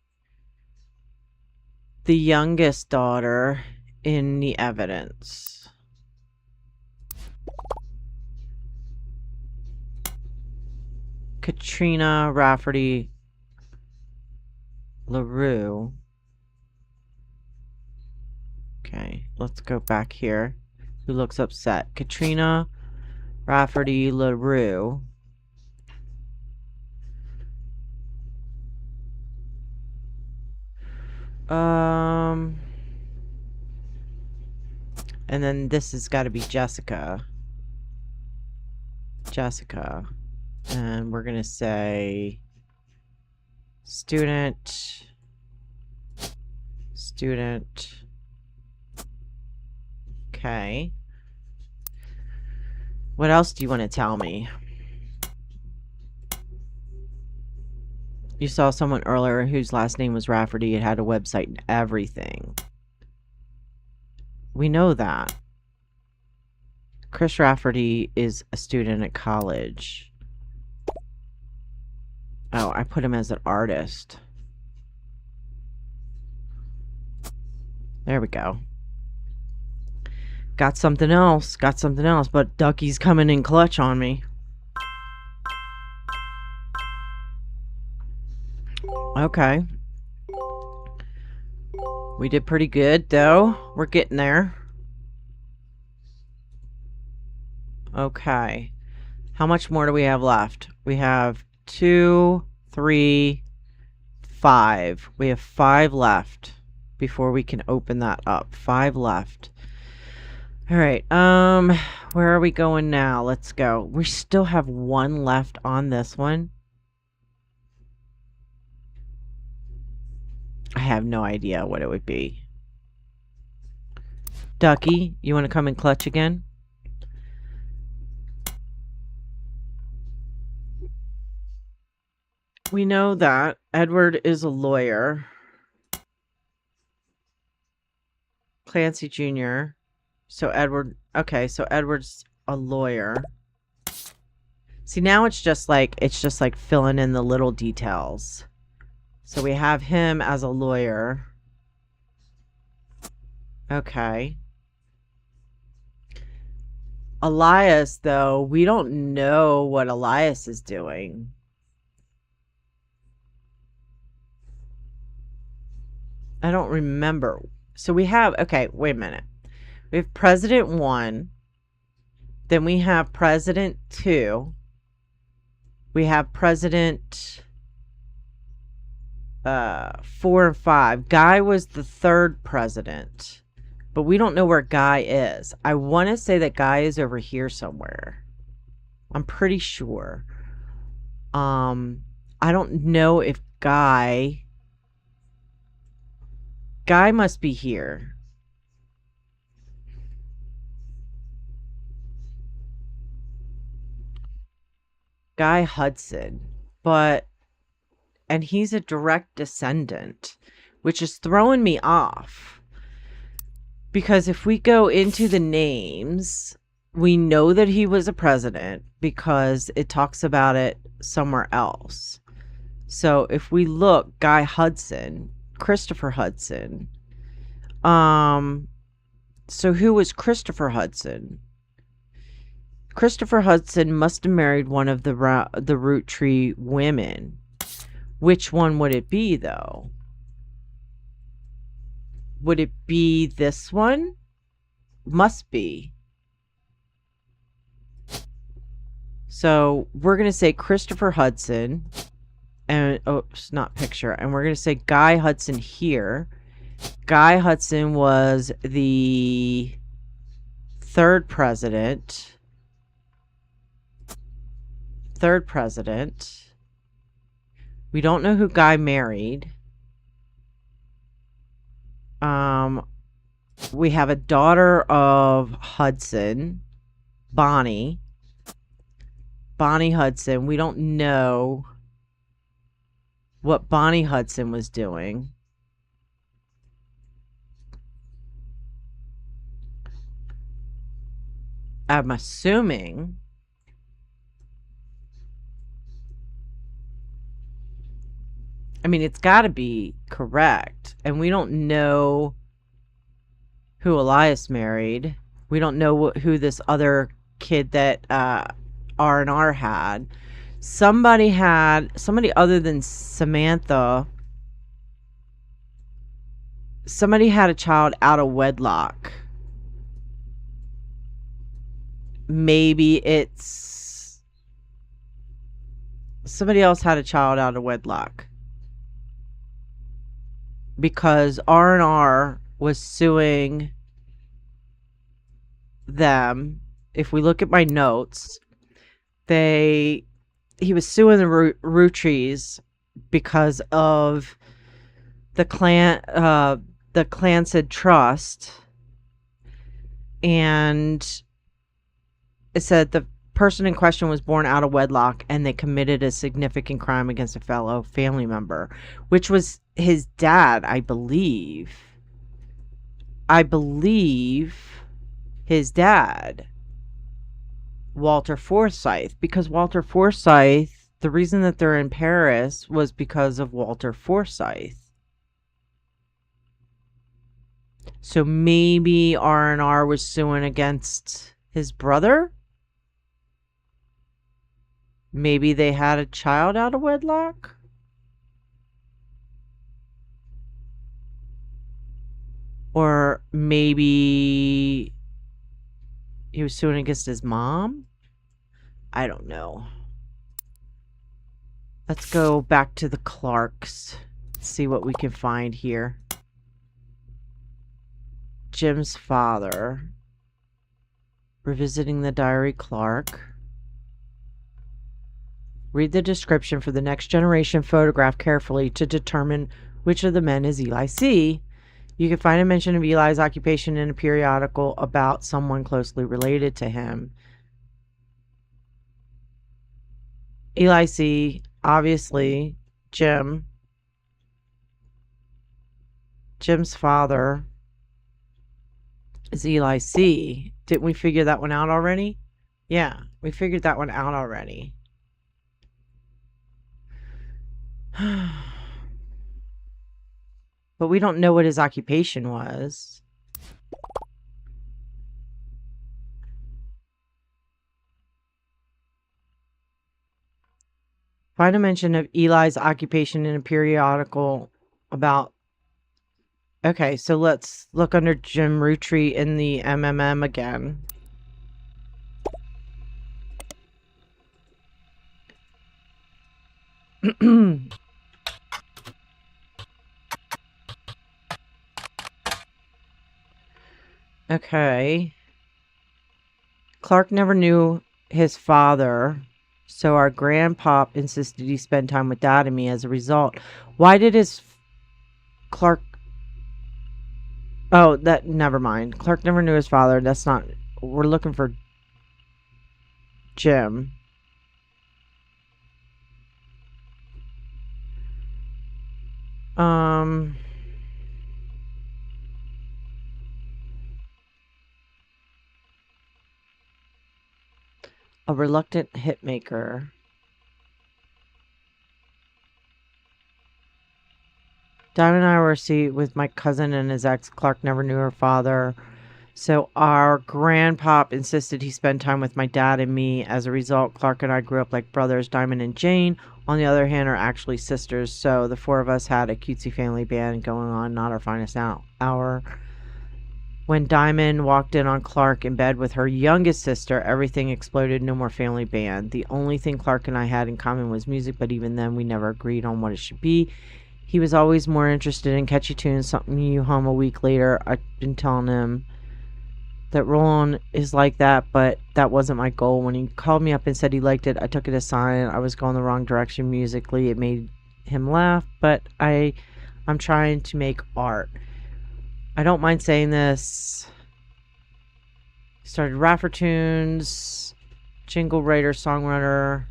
The youngest daughter in the evidence. Katrina Rafferty LaRue. Okay, let's go back here. Who looks upset? Katrina Rafferty LaRue. And then this has got to be Jessica. And we're going to say student. Okay. What else do you want to tell me? You saw someone earlier whose last name was Rafferty. It had a website and everything. We know that. Chris Rafferty is a student at college. Oh, I put him as an artist. There we go. Got something else, but Ducky's coming in clutch on me. Okay. We did pretty good, though. We're getting there. Okay. How much more do we have left? We have 2, 3, 5. We have 5 left before we can open that up. 5 left. All right. Where are we going now? Let's go. We still have 1 left on this one. I have no idea what it would be. Ducky, you want to come and clutch again? We know that Edward is a lawyer. Clancy Jr. So Edward, okay, so Edward's a lawyer. See, now it's just like filling in the little details. So we have him as a lawyer. Okay. Elias, though, we don't know what Elias is doing. I don't remember. So we have, okay, wait a minute. We have President 1. Then we have President 2. We have President 4 and 5. Guy was the 3rd president. But we don't know where Guy is. I want to say that Guy is over here somewhere. I'm pretty sure. I don't know if Guy must be here. Guy Hudson. And he's a direct descendant, which is throwing me off. Because if we go into the names, we know that he was a president because it talks about it somewhere else. So if we look, Guy Hudson, Christopher Hudson. So who was Christopher Hudson? Christopher Hudson must have married one of the Roottree women. Which one would it be, though? Would it be this one? Must be. So we're going to say Christopher Hudson. And, oh, it's not picture. And we're going to say Guy Hudson here. Guy Hudson was the 3rd president. 3rd president. We don't know who Guy married. We have a daughter of Hudson, Bonnie. Bonnie Hudson. We don't know what Bonnie Hudson was doing. I'm assuming it's got to be correct. And we don't know who Elias married. We don't know who this other kid that R&R had. Somebody other than Samantha. Somebody had a child out of wedlock. Maybe it's somebody else had a child out of wedlock. Because R&R was suing them. If we look at my notes, he was suing the Roottrees because of the Clancy Trust, and it said the person in question was born out of wedlock and they committed a significant crime against a fellow family member, which was his dad, I believe. His dad, Walter Forsythe, because Walter Forsythe, the reason that they're in Paris was because of Walter Forsythe. So maybe R&R was suing against his brother? Maybe they had a child out of wedlock? Or maybe he was suing against his mom? I don't know. Let's go back to the Clarks. See what we can find here. Jim's father. Revisiting the diary, Clark. Read the description for the next generation photograph carefully to determine which of the men is Eli C. You can find a mention of Eli's occupation in a periodical about someone closely related to him. Eli C, obviously, Jim. Jim's father is Eli C. Didn't we figure that one out already? Yeah, we figured that one out already. But we don't know what his occupation was. Find a mention of Eli's occupation in a periodical about... Okay, so let's look under Jim Roottree in the MMM again. Okay. Clark never knew his father, so our grandpop insisted he spend time with Dad and me as a result. Why did his... Clark... Oh, that... Never mind. Clark never knew his father. That's not... We're looking for Jim. A reluctant hitmaker. Diamond and I were with my cousin and his ex. Clark never knew her father. So our grandpop insisted he spend time with my dad and me. As a result, Clark and I grew up like brothers. Diamond and Jane, on the other hand, are actually sisters. So the four of us had a cutesy family band going on, not our finest hour. When Diamond walked in on Clark in bed with her youngest sister, everything exploded. No more family band. The only thing Clark and I had in common was music, but even then we never agreed on what it should be. He was always more interested in catchy tunes, something you hum a week later. I've been telling him that Roland is like that, but that wasn't my goal. When he called me up and said he liked it, I took it as a sign I was going the wrong direction musically. It made him laugh, but I'm trying to make art. I don't mind saying this. Started rapper tunes, jingle writer, songwriter.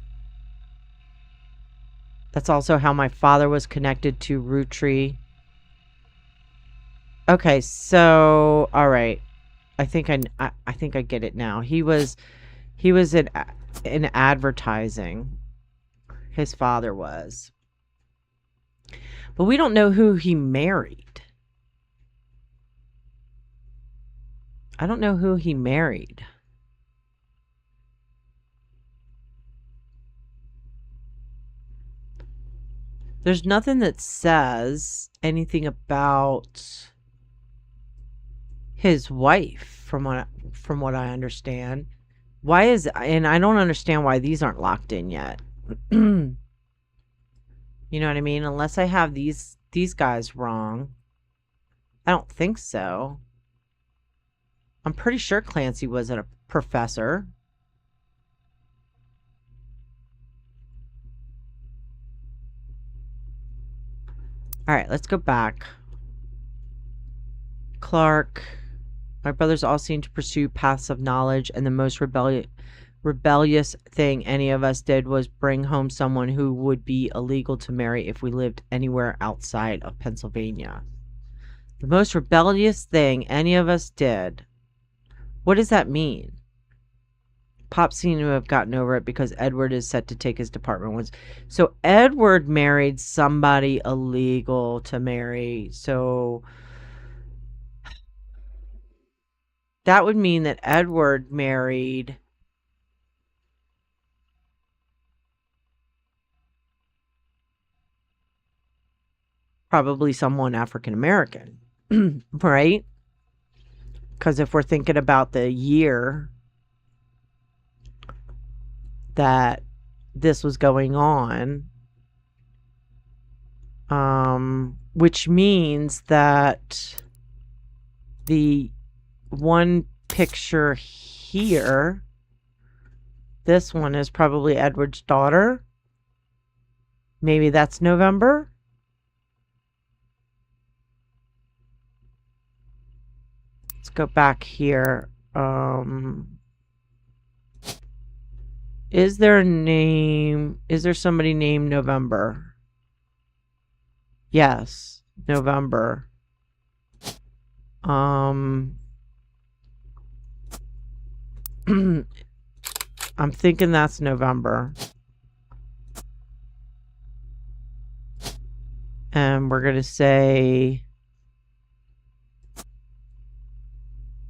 That's also how my father was connected to Roottree. Okay, so all right. I think I get it now. He was in advertising. His father was. But we don't know who he married. I don't know who he married. There's nothing that says anything about his wife from what I understand. And I don't understand why these aren't locked in yet. You know what I mean? Unless I have these guys wrong. I don't think so. I'm pretty sure Clancy was a professor. All right, let's go back. Clark. My brothers all seem to pursue paths of knowledge, and the most rebellious thing any of us did was bring home someone who would be illegal to marry if we lived anywhere outside of Pennsylvania. The most rebellious thing any of us did. What does that mean? Pop seemed to have gotten over it because Edward is set to take his department once. So Edward married somebody illegal to marry. So that would mean that Edward married probably someone African American, right? Because if we're thinking about the year that this was going on, which means that the one picture here, this one is probably Edward's daughter. Maybe that's November. Let's go back here. Is there a name? Is there somebody named November? Yes, November. I'm thinking that's November. And we're going to say...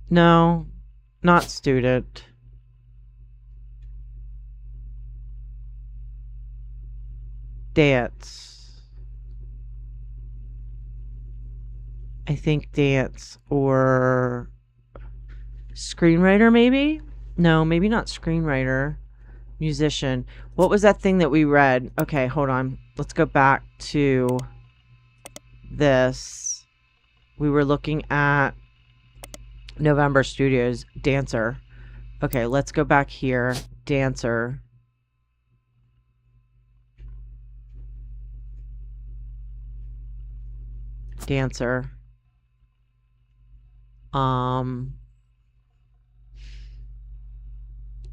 No, not student. Dance. I think dance or screenwriter maybe? No, maybe not screenwriter. Musician. What was that thing that we read? Okay, hold on. Let's go back to this. We were looking at November Studios. Dancer. Okay, let's go back here. Dancer. Dancer.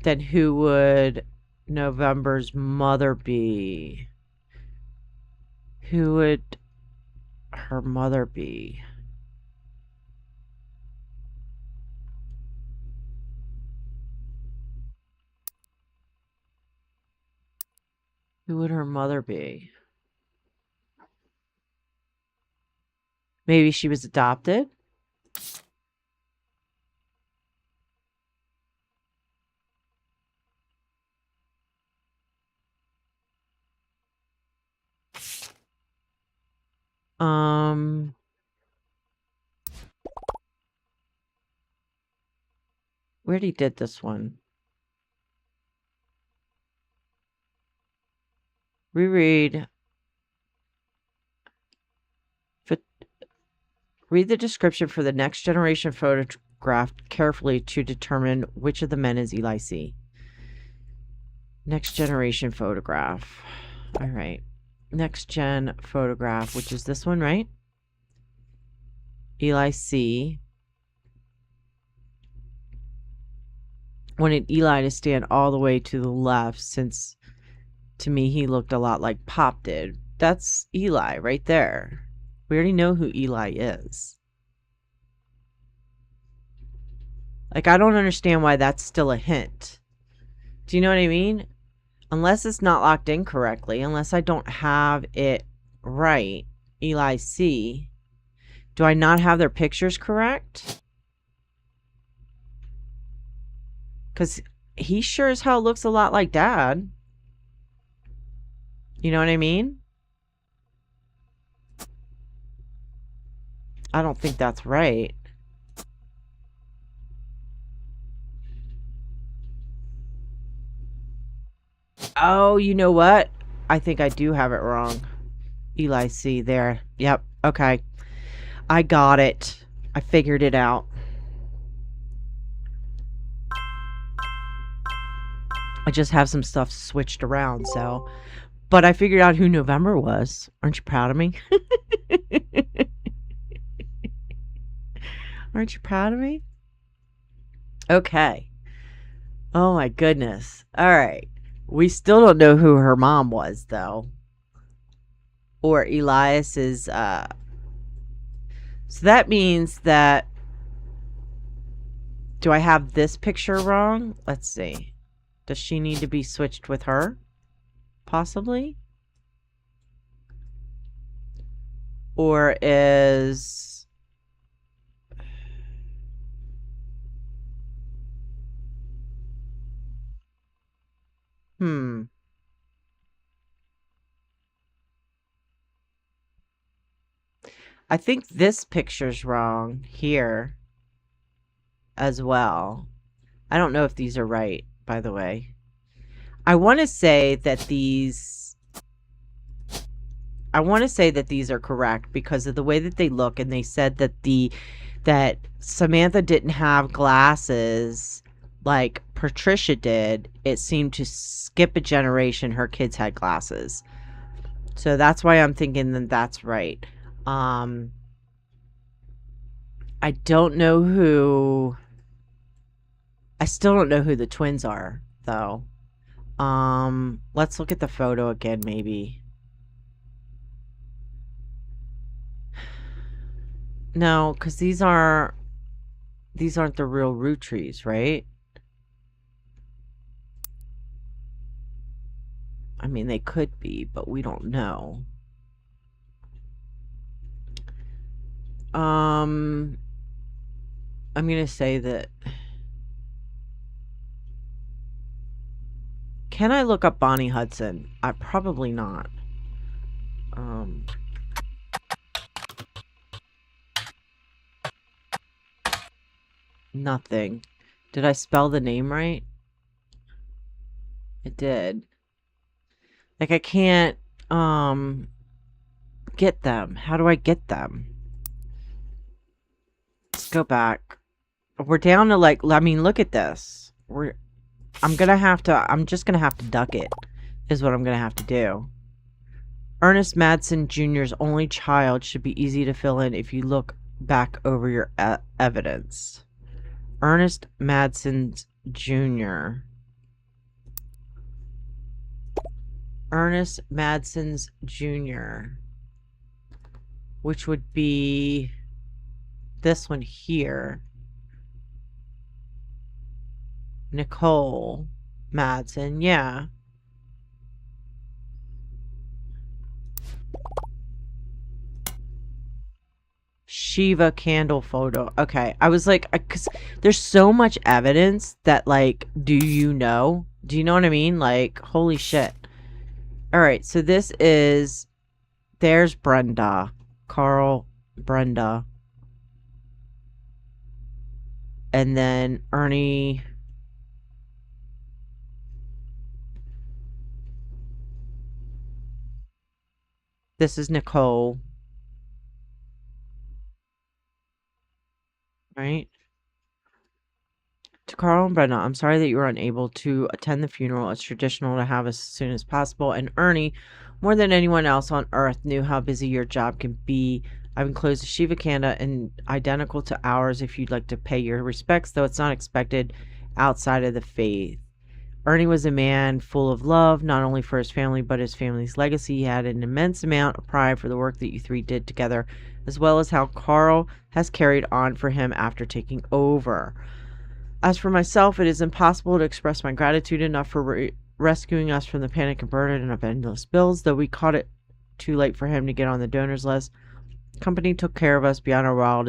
Then who would November's mother be? Who would her mother be? Who would her mother be? Maybe she was adopted? We already did this one. Reread. Read the description for the next generation photograph carefully to determine which of the men is Eli C. Next generation photograph. All right. Next gen photograph, which is this one, right? Eli C. Wanted Eli to stand all the way to the left since to me he looked a lot like Pop did. That's Eli right there. We already know who Eli is. Like, I don't understand why that's still a hint. Do you know what I mean? Unless it's not locked in correctly, unless I don't have it right, Eli C. Do I not have their pictures correct? Because he sure as hell looks a lot like Dad. You know what I mean? I don't think that's right. Oh, you know what? I think I do have it wrong. Eli C. There. Yep. Okay. I got it. I figured it out. I just have some stuff switched around, so... But I figured out who November was. Aren't you proud of me? Aren't you proud of me? Okay. Oh my goodness. All right. We still don't know who her mom was, though. Or Elias's, So that means that... Do I have this picture wrong? Let's see. Does she need to be switched with her? Possibly? Or is... I think this picture's wrong here. as well. I don't know if these are right, by the way. I want to say that these are correct because of the way that they look, and they said that Samantha didn't have glasses like Patricia did. It seemed to skip a generation. Her kids had glasses. So that's why I'm thinking that that's right. I don't know who... I still don't know who the twins are, though. Let's look at the photo again, maybe. No, because these aren't the real Roottrees, right? I mean, they could be, but we don't know. I'm gonna say that... Can I look up Bonnie Hudson? Probably not. Nothing. Did I spell the name right? It did. Like, I can't, get them. How do I get them? Let's go back. We're down to, like, I mean, look at this. I'm just gonna have to duck it, is what I'm gonna have to do. Ernest Madsen Jr.'s only child should be easy to fill in if you look back over your evidence. Ernest Madsen Jr. Ernest Madsen Jr. Which would be this one here. Nicole Madsen, yeah. Shiva candle photo. Okay, I was like, because there's so much evidence that, like, do you know? Do you know what I mean? Like, holy shit. Alright, so this is... There's Brenda. Carl, Brenda. And then Ernie... This is Nicole. Right? To Carl and Brenda, I'm sorry that you were unable to attend the funeral. It's traditional to have as soon as possible. And Ernie, more than anyone else on earth, knew how busy your job can be. I've enclosed a Shiva Kanda and identical to ours if you'd like to pay your respects, though it's not expected outside of the faith. Ernie was a man full of love, not only for his family, but his family's legacy. He had an immense amount of pride for the work that you three did together, as well as how Carl has carried on for him after taking over. As for myself, it is impossible to express my gratitude enough for rescuing us from the panic and burden of endless bills, though we caught it too late for him to get on the donors list. The company took care of us beyond our wildest